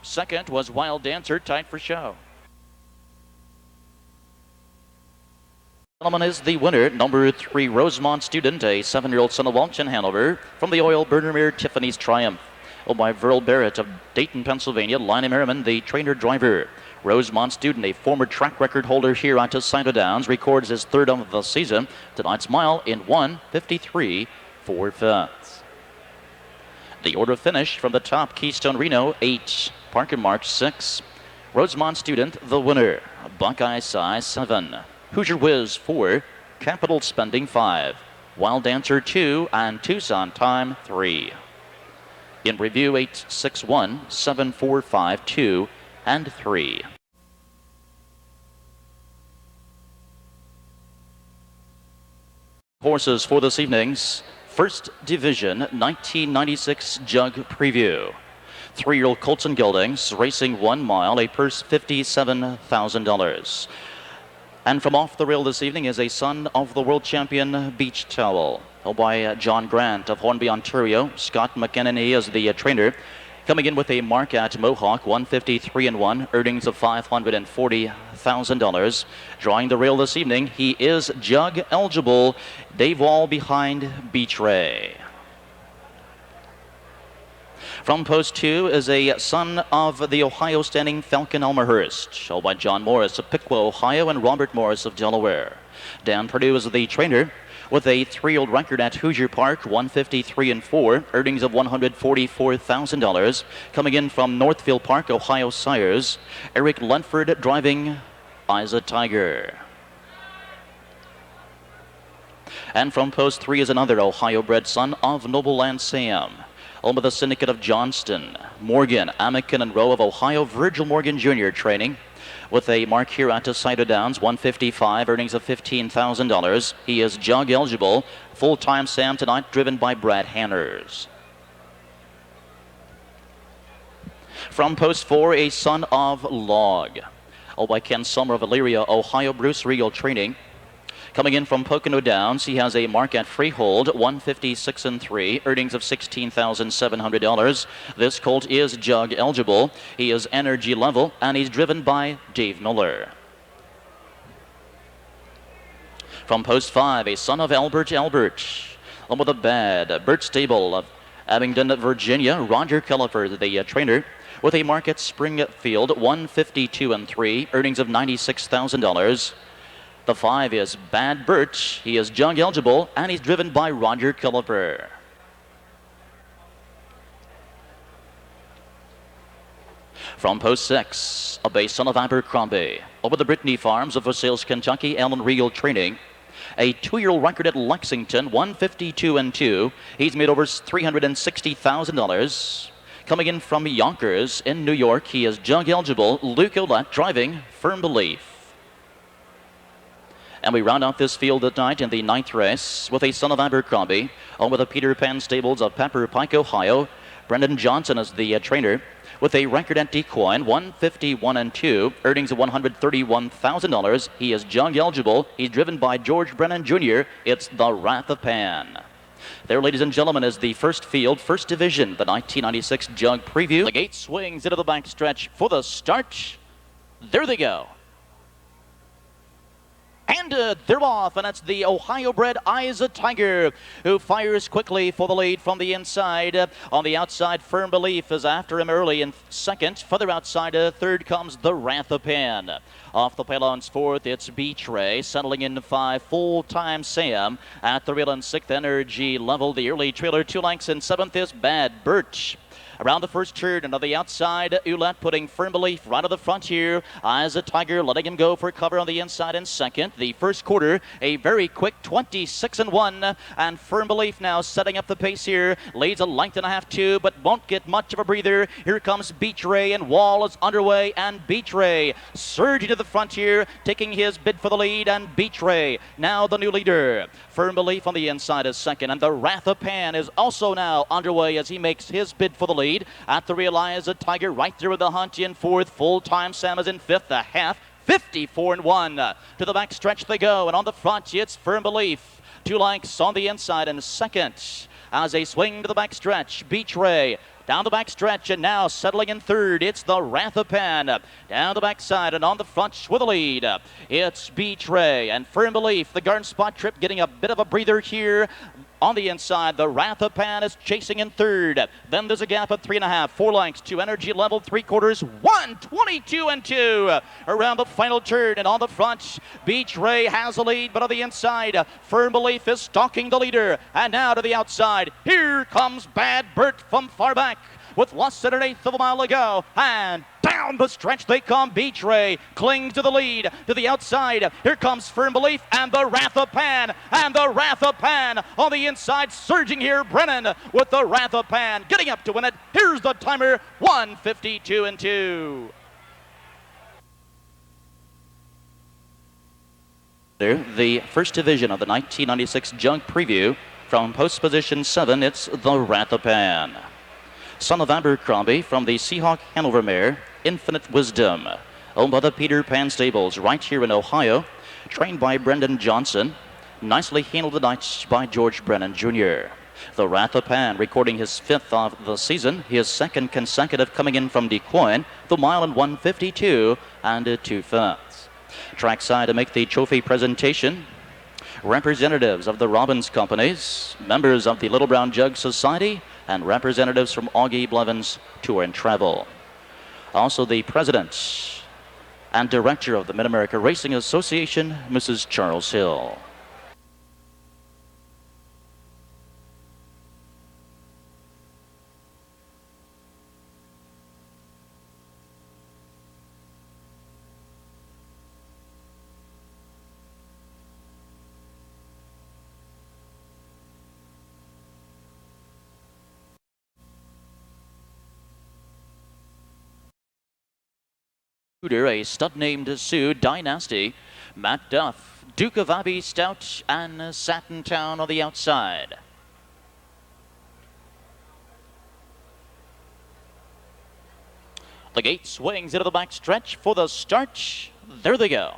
Second was Wild Dancer, tied for show. Gentlemen, is the winner, number 3, Rosemont Student, a 7-year-old son of Welch and Hanover, from the Oil Burner Mare Tiffany's Triumph. Owned by Verl Barrett of Dayton, Pennsylvania, Lina Merriman, the trainer-driver. Rosemont Student, a former track record holder here at Scioto Downs, records his 3rd of the season. Tonight's mile in 1:53 4/5. The order finish from the top, Keystone Reno 8, Parkin Mark 6, Rosemont Student the winner, Buckeye Size 7, Hoosier Whiz 4, Capital Spending 5, Wild Dancer 2, and Tucson Time 3. In review, 861, 7452, 2, and 3. Horses for this evening's First Division 1996 Jug Preview. 3-year-old Colton Geldings racing 1 mile, a purse $57,000. And from off the rail this evening is a Son of the World Champion Beach Towel, held by John Grant of Hornby, Ontario. Scott McKinney is the trainer. Coming in with a mark at Mohawk, 153-1, earnings of $540,000. Drawing the rail this evening, he is jug eligible. Dave Wall behind Beach Ray. From post 2 is a Son of the Ohio Standing Falcon Elmerhurst, held by John Morris of Piqua, Ohio, and Robert Morris of Delaware. Dan Purdue is the trainer, with a 3-year-old record at Hoosier Park, 153-4, earnings of $144,000. Coming in from Northfield Park, Ohio Sires, Eric Lenford driving Isa Tiger. And from post 3 is another Ohio-bred Son of Noble Land Sam, owned by the Syndicate of Johnston, Morgan, Amican, and Rowe of Ohio, Virgil Morgan Jr. training. With a mark here at Scioto Downs, 155, earnings of $15,000. He is jug eligible. Full-time Sam tonight, driven by Brad Hanners. From post 4, a Son of Log, owned by Ken Summer of Elyria, Ohio, Bruce Regal training. Coming in from Pocono Downs, he has a mark at Freehold, 156-3, earnings of $16,700. This colt is jug eligible. He is energy level, and he's driven by Dave Miller. From post 5, a Son of Albert, along with a bad Burt Stable of Abingdon, Virginia, Roger Cullifer, the trainer, with a mark at Springfield, 152-3, earnings of $96,000. The 5 is Bad Birch. He is jug eligible, and he's driven by Roger Culliper. From post 6, a base Son of Abercrombie, over the Brittany Farms of Versailles, Kentucky, Alan Regal training. A 2-year-old record at Lexington, 152-2. He's made over $360,000. Coming in from Yonkers in New York, he is jug eligible. Luke Ouellette driving Firm Belief. And we round out this field tonight in the 9th race with a Son of Abercrombie, owned with the Peter Pan Stables of Pepper Pike, Ohio. Brendan Johnson is the trainer, with a record at DeQuoin, 151-2, earnings of $131,000. He is jug eligible. He's driven by George Brennan Jr. It's the Wrath of Pan. There, ladies and gentlemen, is the first field, First Division, the 1996 Jug Preview. The gate swings into the backstretch for the start. There they go. And they're off, and that's the Ohio-bred Isa Tiger, who fires quickly for the lead from the inside. On the outside, Firm Belief is after him early in second. Further outside, third comes the Wrath of Pan. Off the pylons fourth, it's Beach Ray. Settling in 5, Full-Time Sam. At the rail in sixth, Energy Level. The early trailer, 2 lengths in seventh is Bad Birch. Around the first turn and on the outside, Ouellette putting Firm Belief right at the front here. Isa Tiger letting him go for cover on the inside in second. The first quarter, a very quick 26-1. And Firm Belief now setting up the pace here. Leads a length and a half, 2, but won't get much of a breather. Here comes Beach Ray, and Wall is underway. And Beach Ray surging to the front here, taking his bid for the lead. And Beach Ray, now the new leader. Firm Belief on the inside is second. And the Wrath of Pan is also now underway as he makes his bid for the lead. At the real, Isa Tiger right there with the hunt in fourth. Full-Time Sam is in fifth. The half, 54-1. To the back stretch they go, and on the front it's Firm Belief. 2 lengths on the inside and second. As they swing to the back stretch, Beach Ray down the back stretch, and now settling in third, it's the Rathapan. Down the backside and on the front with the lead, it's Beach Ray and Firm Belief. The Garden Spot Trip getting a bit of a breather here. On the inside, the Rathapan is chasing in third. Then there's a gap of 3.5, 4 lengths to Energy Level 3/4, 1:22 and 2 around the final turn. And on the front, Beach Ray has a lead, but on the inside, Firm Belief is stalking the leader. And now to the outside, here comes Bad Bert from far back with less than 1/8 of a mile to go. And down the stretch they come. Beach Ray clings to the lead. To the outside, here comes Firm Belief and the Rathapan. And the Rathapan on the inside, surging here. Brennan with the Rathapan getting up to win it. Here's the timer, 1:52 and 2. The first division of the 1996 Junk Preview. From post position 7, it's the Rathapan. Son of Abercrombie from the Seahawk Hanover mare, Infinite Wisdom. Owned by the Peter Pan Stables right here in Ohio. Trained by Brendan Johnson. Nicely handled tonight by George Brennan Jr. The Rathapan recording his 5th of the season. His 2nd consecutive coming in from Du Quoin. The mile in 1:52 and 2/5. Trackside to make the trophy presentation. Representatives of the Robbins Companies, members of the Little Brown Jug Society, and representatives from Augie Blevins Tour and Travel. Also the president and director of the Mid-America Racing Association, Mrs. Charles Hill. A stud named Sue, Dynasty, Matt Duff, Duke of Abbey, Stout, and Satin Town on the outside. The gate swings into the back stretch for the start. There they go.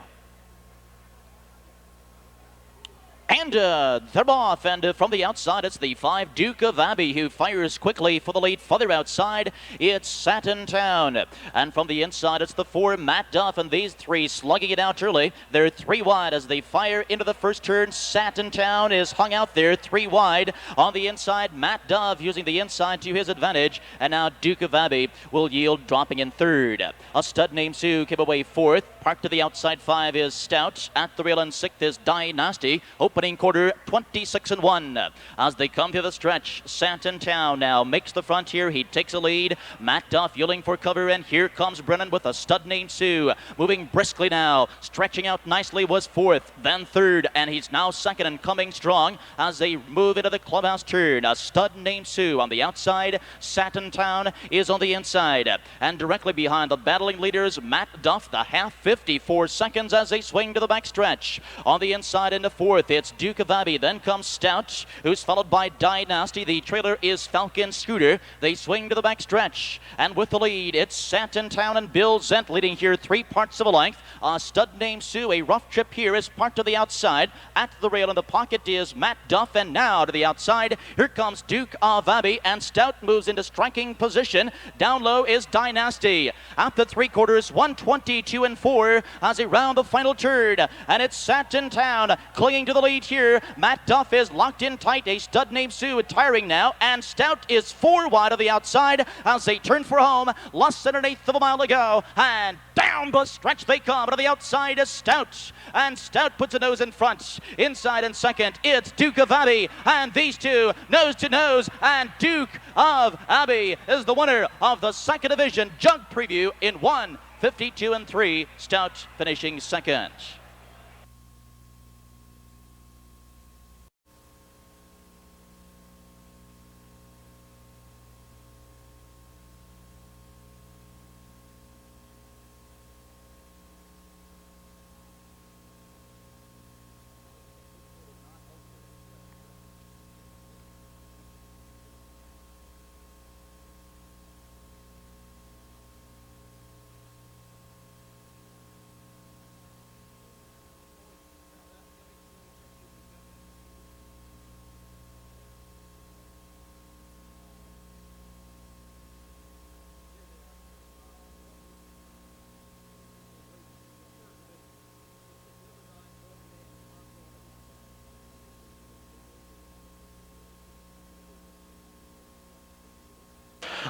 And they're off, and from the outside, it's the 5 Duke of Abbey who fires quickly for the lead. Further outside, it's Satin Town. And from the inside, it's the 4 Matt Duff, and these 3 slugging it out early. They're 3 wide as they fire into the first turn. Satin Town is hung out there, 3 wide. On the inside, Matt Duff using the inside to his advantage. And now Duke of Abbey will yield, dropping in third. A stud named Sue came away 4th. Parked to the outside 5 is Stout. At the rail in 6th is Dynasty. Opening quarter 26 and 1. As they come to the stretch, Satin Town now makes the front here. He takes a lead. Matt Duff yielding for cover, and here comes Brennan with a stud named Sue. Moving briskly now. Stretching out nicely was 4th, then 3rd, and he's now 2nd and coming strong as they move into the clubhouse turn. A stud named Sue on the outside. Satin Town is on the inside. And directly behind the battling leaders, Matt Duff, the half 54 seconds as they swing to the back stretch. On the inside into 4th, it's Duke of Abbey. Then comes Stout, who's followed by Dynasty. The trailer is Falcon Scooter. They swing to the back stretch. And with the lead, it's Satin Town and Bill Zent leading here 3 parts of a length. A stud named Sue. A rough trip here is parked to the outside. At the rail in the pocket is Matt Duff. And now to the outside, here comes Duke of Abbey. And Stout moves into striking position. Down low is Dynasty. At the 3/4, 1:22 and 4 as they round the final turn. And it's Satin Town clinging to the lead here. Matt Duff is locked in tight. A stud named Sue tiring now. And Stout is 4 wide of the outside as they turn for home. Less than 1/8 of a mile to go. And down the stretch they come. To the outside is Stout. And Stout puts a nose in front. Inside and second, it's Duke of Abbey. And these 2 nose to nose. And Duke of Abbey is the winner of the 2nd Division Jug Preview in 1:52 and 3. Stout finishing 2nd.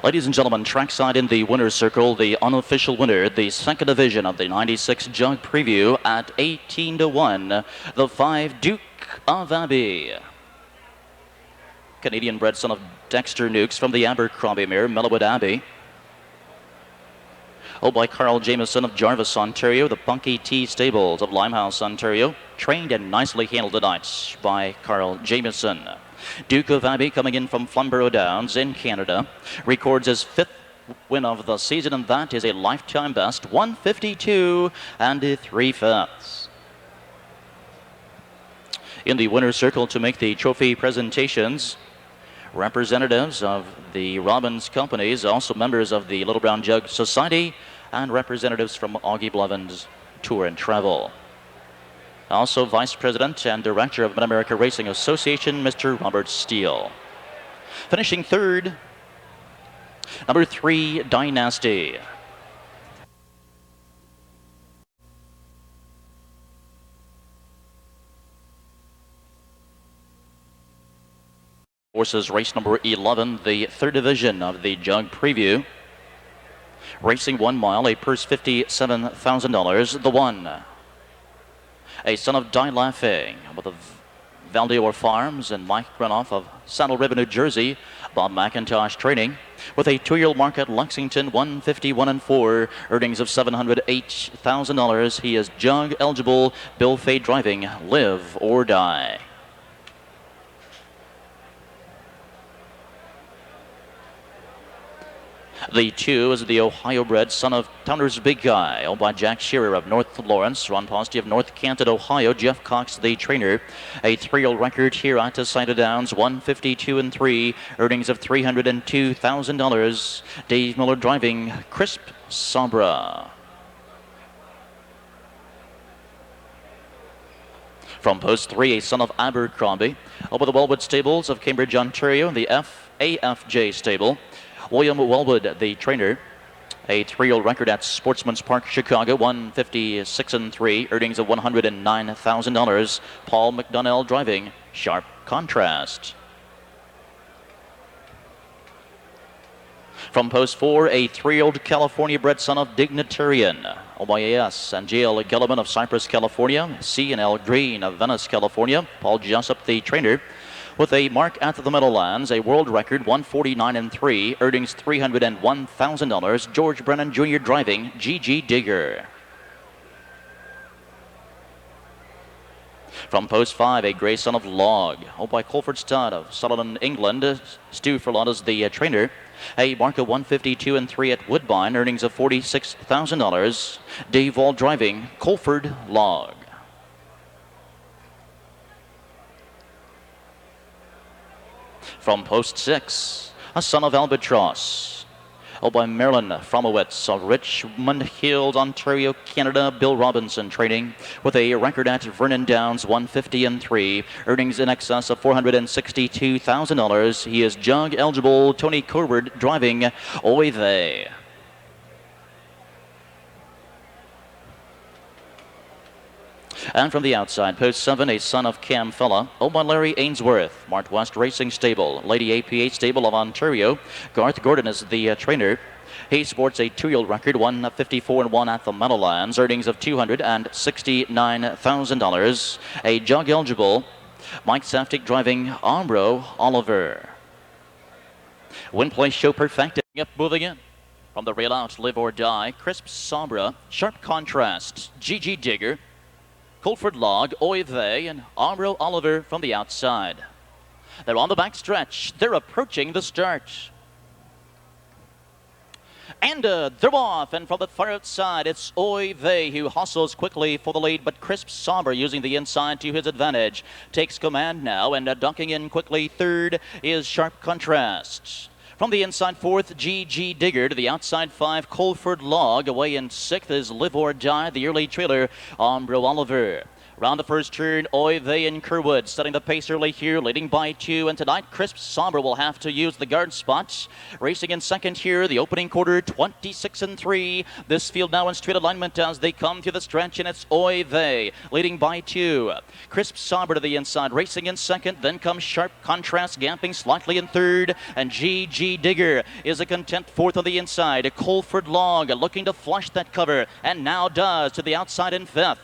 Ladies and gentlemen, trackside in the winner's circle, the unofficial winner, the second division of the 96 Jug Preview at 18-1, the 5 Duke of Abbey. Canadian-bred son of Dexter Nukes from the Abercrombie mare, Mellowwood Abbey. Owned by Carl Jameson of Jarvis, Ontario, the Punky T Stables of Limehouse, Ontario. Trained and nicely handled tonight by Carl Jameson. Duke of Abbey coming in from Scioto Downs in Canada. Records his 5th win of the season, and that is a lifetime best, 152 and 3/5. In the winner's circle to make the trophy presentations, representatives of the Robbins Companies, also members of the Little Brown Jug Society, and representatives from Augie Blevins Tour and Travel. Also Vice President and Director of Mid-America Racing Association, Mr. Robert Steele. Finishing third, number 3, Dynasty. Horses race number 11, the 3rd division of the Jug Preview. Racing 1 mile, a purse $57,000. The 1, a son of Die Laughing with the Valdior Farms and Mike Runoff of Saddle River, New Jersey. Bob McIntosh training with a 2-year-old mark at Lexington, 151 4, earnings of $708,000. He is Jug eligible. Bill Fay driving, Live or Die. The 2 is the Ohio-bred son of Towner's Big Guy, owned by Jack Shearer of North Lawrence, Ron Posty of North Canton, Ohio, Jeff Cox, the trainer. A 3-year-old record here at Scioto Downs, 152 3, earnings of $302,000. Dave Miller driving, Crisp Sabra. From post 3, a son of Abercrombie, over the Wellwood Stables of Cambridge, Ontario, the AFJ stable. William Wellwood, the trainer. A 3-year-old record at Sportsman's Park, Chicago, 156 3, earnings of $109,000. Paul McDonnell driving, Sharp Contrast. From post 4, a 3-year-old California-bred son of Dignitarian, OYAS and JL Gellerman of Cypress, California. C&L Green of Venice, California. Paul Jessup, the trainer. With a mark at the Meadowlands, a world record 149 3, earnings $301,000. George Brennan Jr. driving, GG Digger. From post 5, a gray son of Log, owned by Colford Stud of Sutherland, England. Stu Furlot is the trainer. A mark of 152 3 at Woodbine, earnings of $46,000. Dave Wall driving, Colford Log. From post 6, a son of Albatross, owned by Marilyn Fromowitz of Richmond Hills, Ontario, Canada. Bill Robinson training with a record at Vernon Downs, 150 3, earnings in excess of $462,000. He is Jug eligible. Tony Corbett driving, Oy Vey. And from the outside, post 7, a son of Cam Fella, owned by Larry Ainsworth, Mart West Racing Stable, Lady APA Stable of Ontario. Garth Gordon is the trainer. He sports a 2-year-old record, 154 1 at the Meadowlands, earnings of $269,000. A Jug eligible, Mike Saftik driving, Armbro Oliver. Win place show perfected. Yep, moving in. From the rail out, Live or Die, Crisp Sabra, Sharp Contrast, GG Digger, Colford Log, Oy Vey, and Armbro Oliver from the outside. They're on the back stretch. They're approaching the start. And they're off, and from the far outside, it's Oy Vey who hustles quickly for the lead, but Crisp Sabra using the inside to his advantage. Takes command now, and ducking in quickly. Third is Sharp Contrast. From the inside, 4th, GG Digger. To the outside, 5, Colford Log. Away in 6th is Live or Die, the early trailer, Armbro Oliver. Round the first turn, Oy Vey and Kerwood setting the pace early here, leading by 2. And tonight, Crisp Sombre will have to use the guard spot. Racing in second here, the opening quarter, 26-3. This field now in straight alignment as they come through the stretch, and it's Oy Vey leading by 2. Crisp Sombre to the inside, racing in second. Then comes Sharp Contrast, gamping slightly in third. And GG Digger is a content fourth on the inside. Colford Log looking to flush that cover, and now does to the outside in fifth.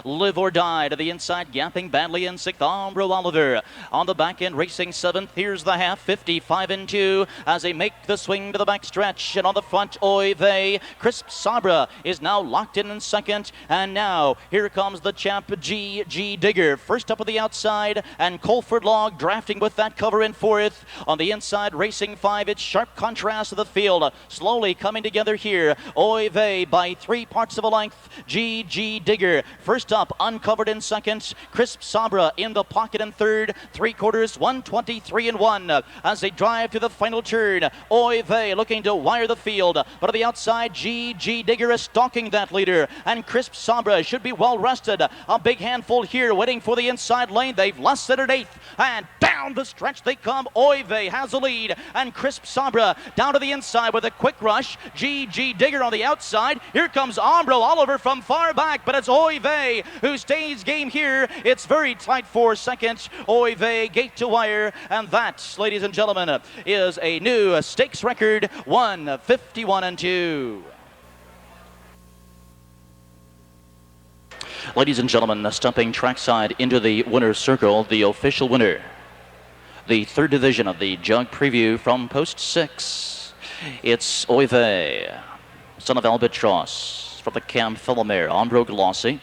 Live or Die to the inside, gapping badly in sixth. Ombro Oliver on the back end, racing seventh. Here's the half, 55-2 as they make the swing to the back stretch. And on the front, Oy Vey. Crisp Sabra is now locked in second. And now here comes the champ, GG Digger. First up on the outside, and Colford Log drafting with that cover in fourth. On the inside, racing five, it's Sharp Contrast of the field. Slowly coming together here. Oy Vey by 3 parts of a length. GG Digger first up, uncovered in second. Crisp Sabra in the pocket in third. 3/4, 123-1 as they drive to the final turn. Oy Vey looking to wire the field, but on the outside, GG Digger is stalking that leader, and Crisp Sabra should be well rested. A big handful here waiting for the inside lane. They've less than an eighth, and down the stretch they come. Oy Vey has the lead, and Crisp Sabra down to the inside with a quick rush. GG Digger on the outside. Here comes Ombro Oliver from far back, but it's Oy Vey who stays game here. It's very tight for second. Oy Vey gate to wire, and that, ladies and gentlemen, is a new stakes record, 151-2. Ladies and gentlemen, stepping trackside into the winner's circle, the official winner, the third division of the Jug Preview from Post 6. It's Oy Vey, son of Albatross, from the Cam Philomere, Ombro Glossy.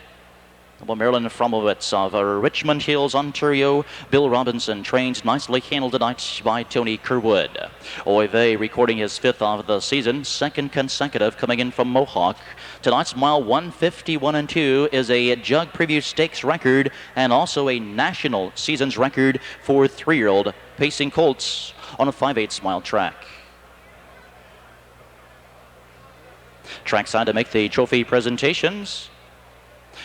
Marilyn Fromowitz of Richmond Hills, Ontario. Bill Robinson trains nicely handled tonight by Tony Kerwood. Oy Vey recording his fifth of the season, second consecutive coming in from Mohawk. Tonight's mile 151-2 is a Jug Preview Stakes record and also a national seasons record for 3-year-old pacing colts on a 5/8 mile track. Trackside to make the trophy presentations,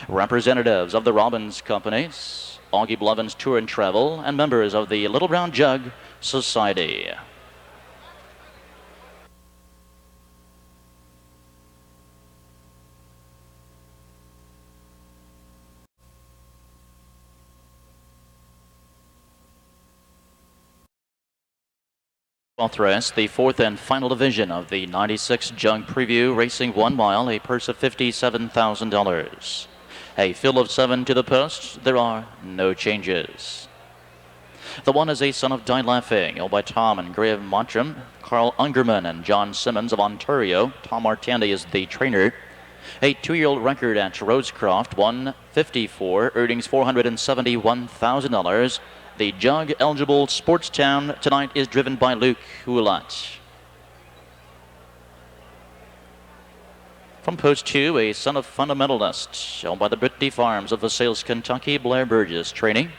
representatives of the Robbins Companies, Augie Blevins Tour and Travel, and members of the Little Brown Jug Society. Race, the fourth and final division of the 96 Jug Preview, racing 1 mile, a purse of $57,000. A fill of 7 to the post. There are no changes. The one is a son of Die Laughing, owned by Tom and Graham Mottram, Carl Ungerman and John Simmons of Ontario. Tom Martandi is the trainer. A 2-year-old record at Rosecroft, 154, earnings $471,000. The Jug eligible Sportstown tonight is driven by Luke Houlat. From Post 2, a son of Fundamentalist, owned by the Brittany Farms of Versailles, Kentucky, Blair Burgess training.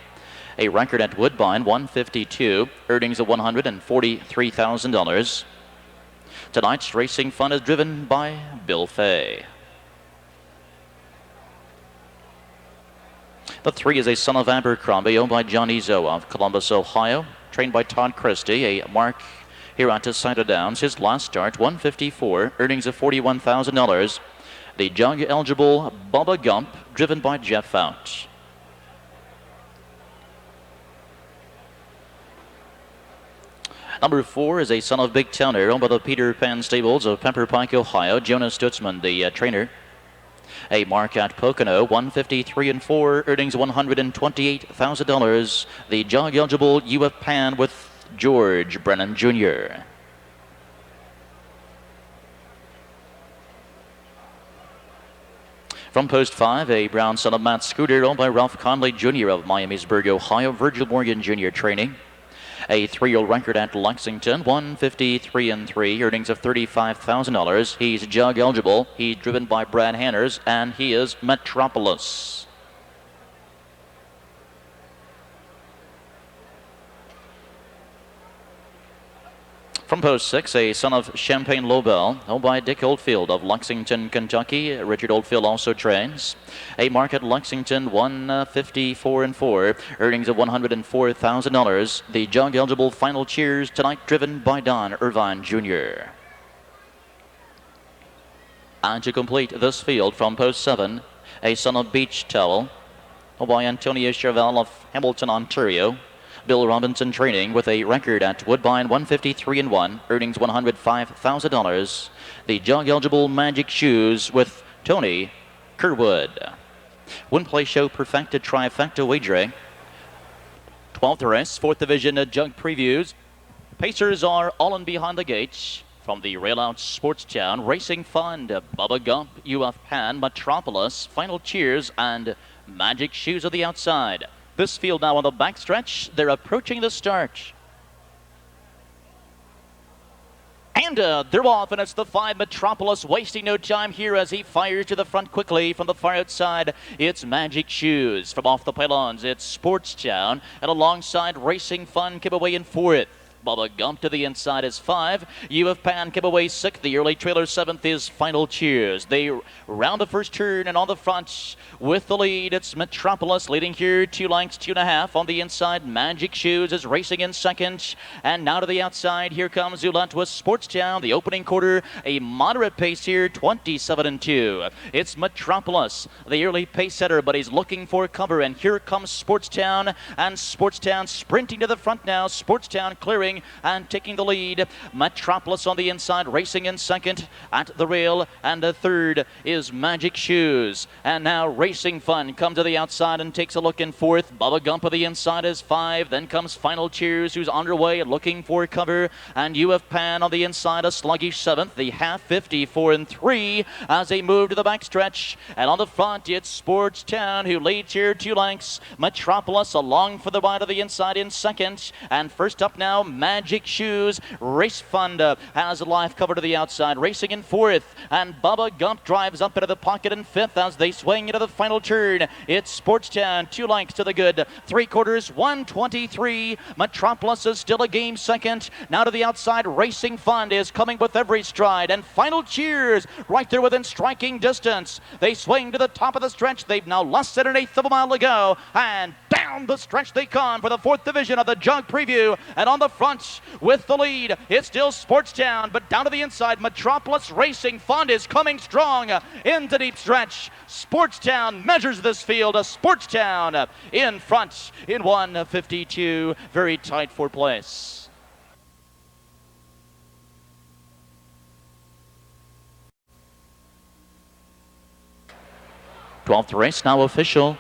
A record at Woodbine, 152, earnings of $143,000. Tonight's racing fun is driven by Bill Fay. The 3 is a son of Abercrombie, owned by John Izzo of Columbus, Ohio, trained by Todd Christie, a mark here at Scioto Downs. His last start, 154, earnings of $41,000. The Jug eligible Bubba Gump, driven by Jeff Fount. Number 4 is a son of Big Towner, owned by the Peter Pan Stables of Pepper Pike, Ohio. Jonas Stutzman, the trainer. A mark at Pocono, 153-4, earnings $128,000. The Jug eligible UF Pan with George Brennan Jr. From Post 5, a brown son of Matt Scooter, owned by Ralph Conley Jr. of Miamisburg, Ohio. Virgil Morgan Jr. training. A 3-year-old record at Lexington, 153-3, earnings of $35,000. He's Jug eligible. He's driven by Brad Hanners, and he is Metropolis. From post 6, a son of Champagne Lobel, owned by Dick Oldfield of Lexington, Kentucky. Richard Oldfield also trains. A mark at Lexington, 154 and 4, earnings of $104,000. The jug eligible final cheers tonight, driven by Don Irvine Jr. And to complete this field from post 7, a son of Beach Towel, owned by Antonio Cherval of Hamilton, Ontario. Bill Robinson training with a record at Woodbine, 153 and 1, earnings $105,000. The jug eligible Magic Shoes with Tony Kerwood. Win Play Show perfected trifecta wagering. 12th race, 4th division jug previews. Pacers are all in behind the gates. From the Railout Sportstown, Racing Fund, Bubba Gump, UF Pan, Metropolis, Final Cheers, and Magic Shoes on the outside. This field now on the backstretch. They're approaching the start. And they're off, and it's the 5 Metropolis wasting no time here as he fires to the front quickly from the far outside. It's Magic Shoes. From off the pylons, it's Sportstown, and alongside Racing Fun came away in 4th. Bubba Gump to the inside is 5. UF Pan came away 6th. The early trailer 7th is Final Cheers. They round the first turn, and on the front with the lead, it's Metropolis leading here 2 lengths, 2.5. On the inside, Magic Shoes is racing in 2nd. And now to the outside, here comes Zulent with Sportstown. The opening quarter, a moderate pace here, 27 and 2. It's Metropolis, the early pace setter, but he's looking for cover. And here comes Sportstown, and Sportstown sprinting to the front now. Sportstown clearing and taking the lead. Metropolis on the inside, racing in 2nd at the rail, and the 3rd is Magic Shoes. And now Racing Fun comes to the outside and takes a look in 4th. Bubba Gump on the inside is 5. Then comes Final Cheers, who's underway looking for cover, and UF Pan on the inside, a sluggish 7th. The half 54 and 3 as they move to the backstretch. And on the front, it's Sportstown, who leads here 2 lengths. Metropolis along for the ride of the inside in 2nd. And first up now, Magic Shoes. Race Fund has a live cover to the outside, racing in 4th. And Bubba Gump drives up into the pocket in 5th as they swing into the final turn. It's Sportstown, 2 lengths to the good. 3/4, 123. Metropolis is still a game 2nd. Now to the outside, Racing Fund is coming with every stride. And Final Cheers right there within striking distance. They swing to the top of the stretch. They've now less than 1/8 of a mile to go. And down the stretch they come for the 4th division of the jug preview. And on the front with the lead, it's still Sportstown, but down to the inside, Metropolis. Racing Fund is coming strong into deep stretch. Sportstown measures this field. Sportstown in front in 152, very tight for place. Twelfth race now official.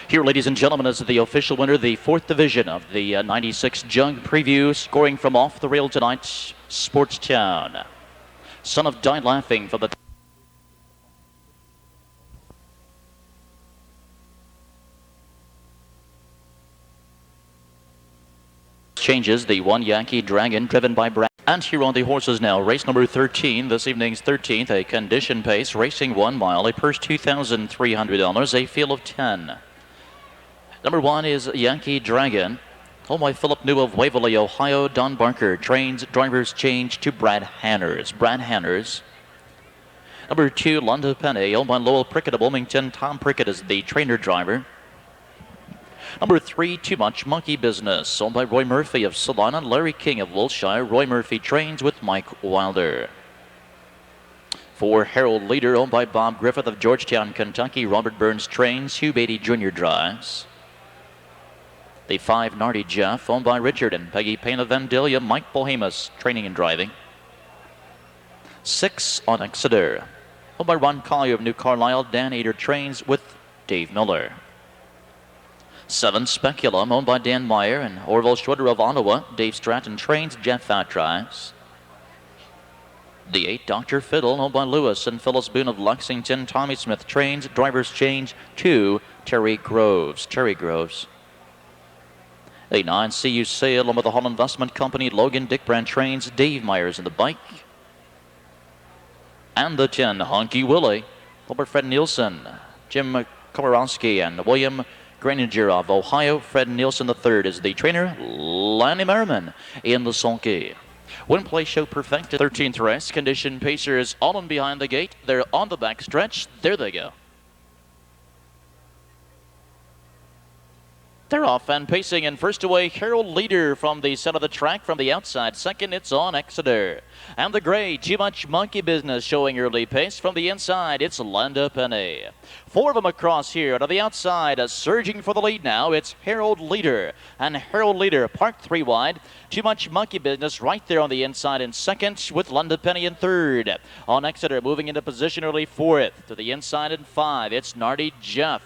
Here, ladies and gentlemen, is the official winner, the 4th division of the 96 Jug Preview, scoring from off the rail tonight, Sportstown. Son of Die Laughing for the changes, the 1 Yankee Dragon driven by Brad. And here on the horses now, race number 13, this evening's 13th, a condition pace, racing 1 mile, a purse $2,300, a field of 10. Number 1 is Yankee Dragon. Owned by Philip New of Waverly, Ohio. Don Barker trains. Drivers change to Brad Hanners. Brad Hanners. Number 2, London Penny. Owned by Lowell Prickett of Wilmington. Tom Prickett is the trainer driver. Number 3, Too Much Monkey Business. Owned by Roy Murphy of Salina. Larry King of Wilshire. Roy Murphy trains with Mike Wilder. 4, Harold Leader. Owned by Bob Griffith of Georgetown, Kentucky. Robert Burns trains. Hugh Beatty Jr. drives. The 5, Nardy Jeff, owned by Richard and Peggy Payne of Vandalia. Mike Bohemus, training and driving. 6, On Exeter, owned by Ron Collier of New Carlisle. Dan Ader trains with Dave Miller. 7, Speculum, owned by Dan Meyer and Orville Schroeder of Ottawa. Dave Stratton trains. Jeff Fat drives. The 8, Dr. Fiddle, owned by Lewis and Phyllis Boone of Lexington. Tommy Smith trains. Drivers change to Terry Groves. Terry Groves. A 9, See You Sail, along with the Hall Investment Company. Logan Dickbrand trains. Dave Myers in the bike. and the 10, Honky Willie. Over Fred Nielsen, Jim Komorowski, and William Graninger of Ohio. Fred Nielsen III is the trainer. Lanny Merriman in the sulky. Win play show perfected. 13th race. Condition Pacers all in behind the gate. They're on the back stretch. There they go. They're off and pacing, and first away, Harold Leader from the center of the track from the outside. Second, it's on Exeter. And the gray, Too Much Monkey Business showing early pace. From the inside, it's Linda Penny. 4 of them across here. To the outside, surging for the lead now, it's Harold Leader. And Harold Leader parked 3 wide. Too Much Monkey Business right there on the inside in second, with Linda Penny in third. On Exeter, moving into position early 4th. To the inside in 5, it's Nardi Jeff.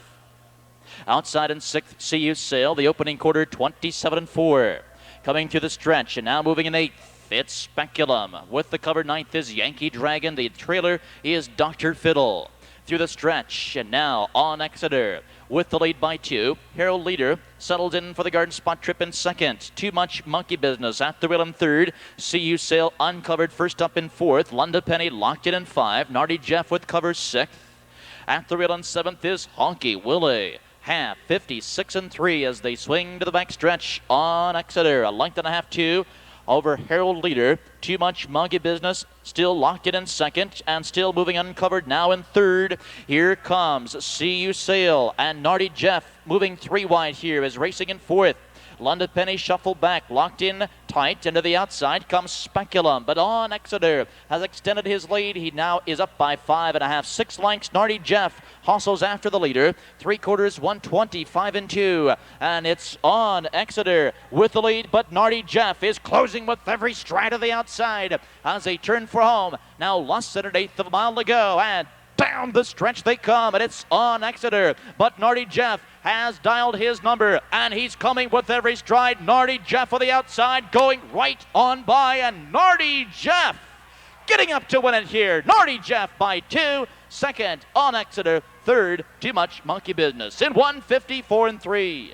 Outside in 6th, CU Sail, the opening quarter 27-4. Coming to the stretch, and now moving in 8th, it's Speculum. With the cover 9th is Yankee Dragon. The trailer is Dr. Fiddle. Through the stretch, and now on Exeter. With the lead by 2, Harold Leader settled in for the Garden Spot Trip in second. Too Much Monkey Business at the wheel in third. CU Sail uncovered first up in 4th. Linda Penny locked in 5. Nardi Jeff with cover 6th. At the wheel in 7th is Honky Willie. Half 56-3 as they swing to the back stretch on Exeter. A length and a half 2 over Harold Leader. Too Much Monkey Business still locked in second and still moving uncovered now in third. Here comes CU Sail and Nardi Jeff moving 3 wide here is racing in 4th. Linda Penny shuffled back, locked in tight, and to the outside comes Speculum. But on Exeter has extended his lead. He now is up by 5.5, 6 lengths. Nardi Jeff hustles after the leader. 3/4, 125-2. And it's on Exeter with the lead, but Nardi Jeff is closing with every stride of the outside as they turn for home. Now less than 1/8 of a mile to go, and down the stretch they come, and it's on Exeter. But Nardi Jeff has dialed his number, and he's coming with every stride. Nardi Jeff on the outside, going right on by, and Nardi Jeff getting up to win it here. Nardi Jeff by 2. Second on Exeter. Third, Too Much Monkey Business in 154-3.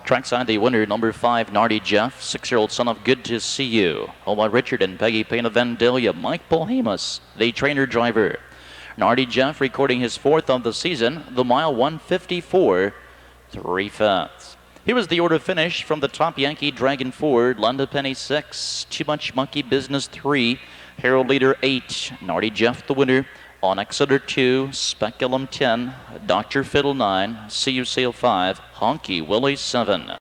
Trackside, the winner, number 5, Nardi Jeff, 6-year-old son of Good to See You. Home by Richard and Peggy Payne of Vandalia. Mike Polhamus, the trainer-driver. Nardi Jeff recording his 4th of the season, the mile 154, 3/5. Here was the order finish from the top. Yankee Dragon 4, Linda Penny 6, Too Much Monkey Business 3, Harold Leader 8, Nardi Jeff the winner. On Exeter 2, Speculum 10, Dr. Fiddle 9, CU Sail 5, Honky Willie 7.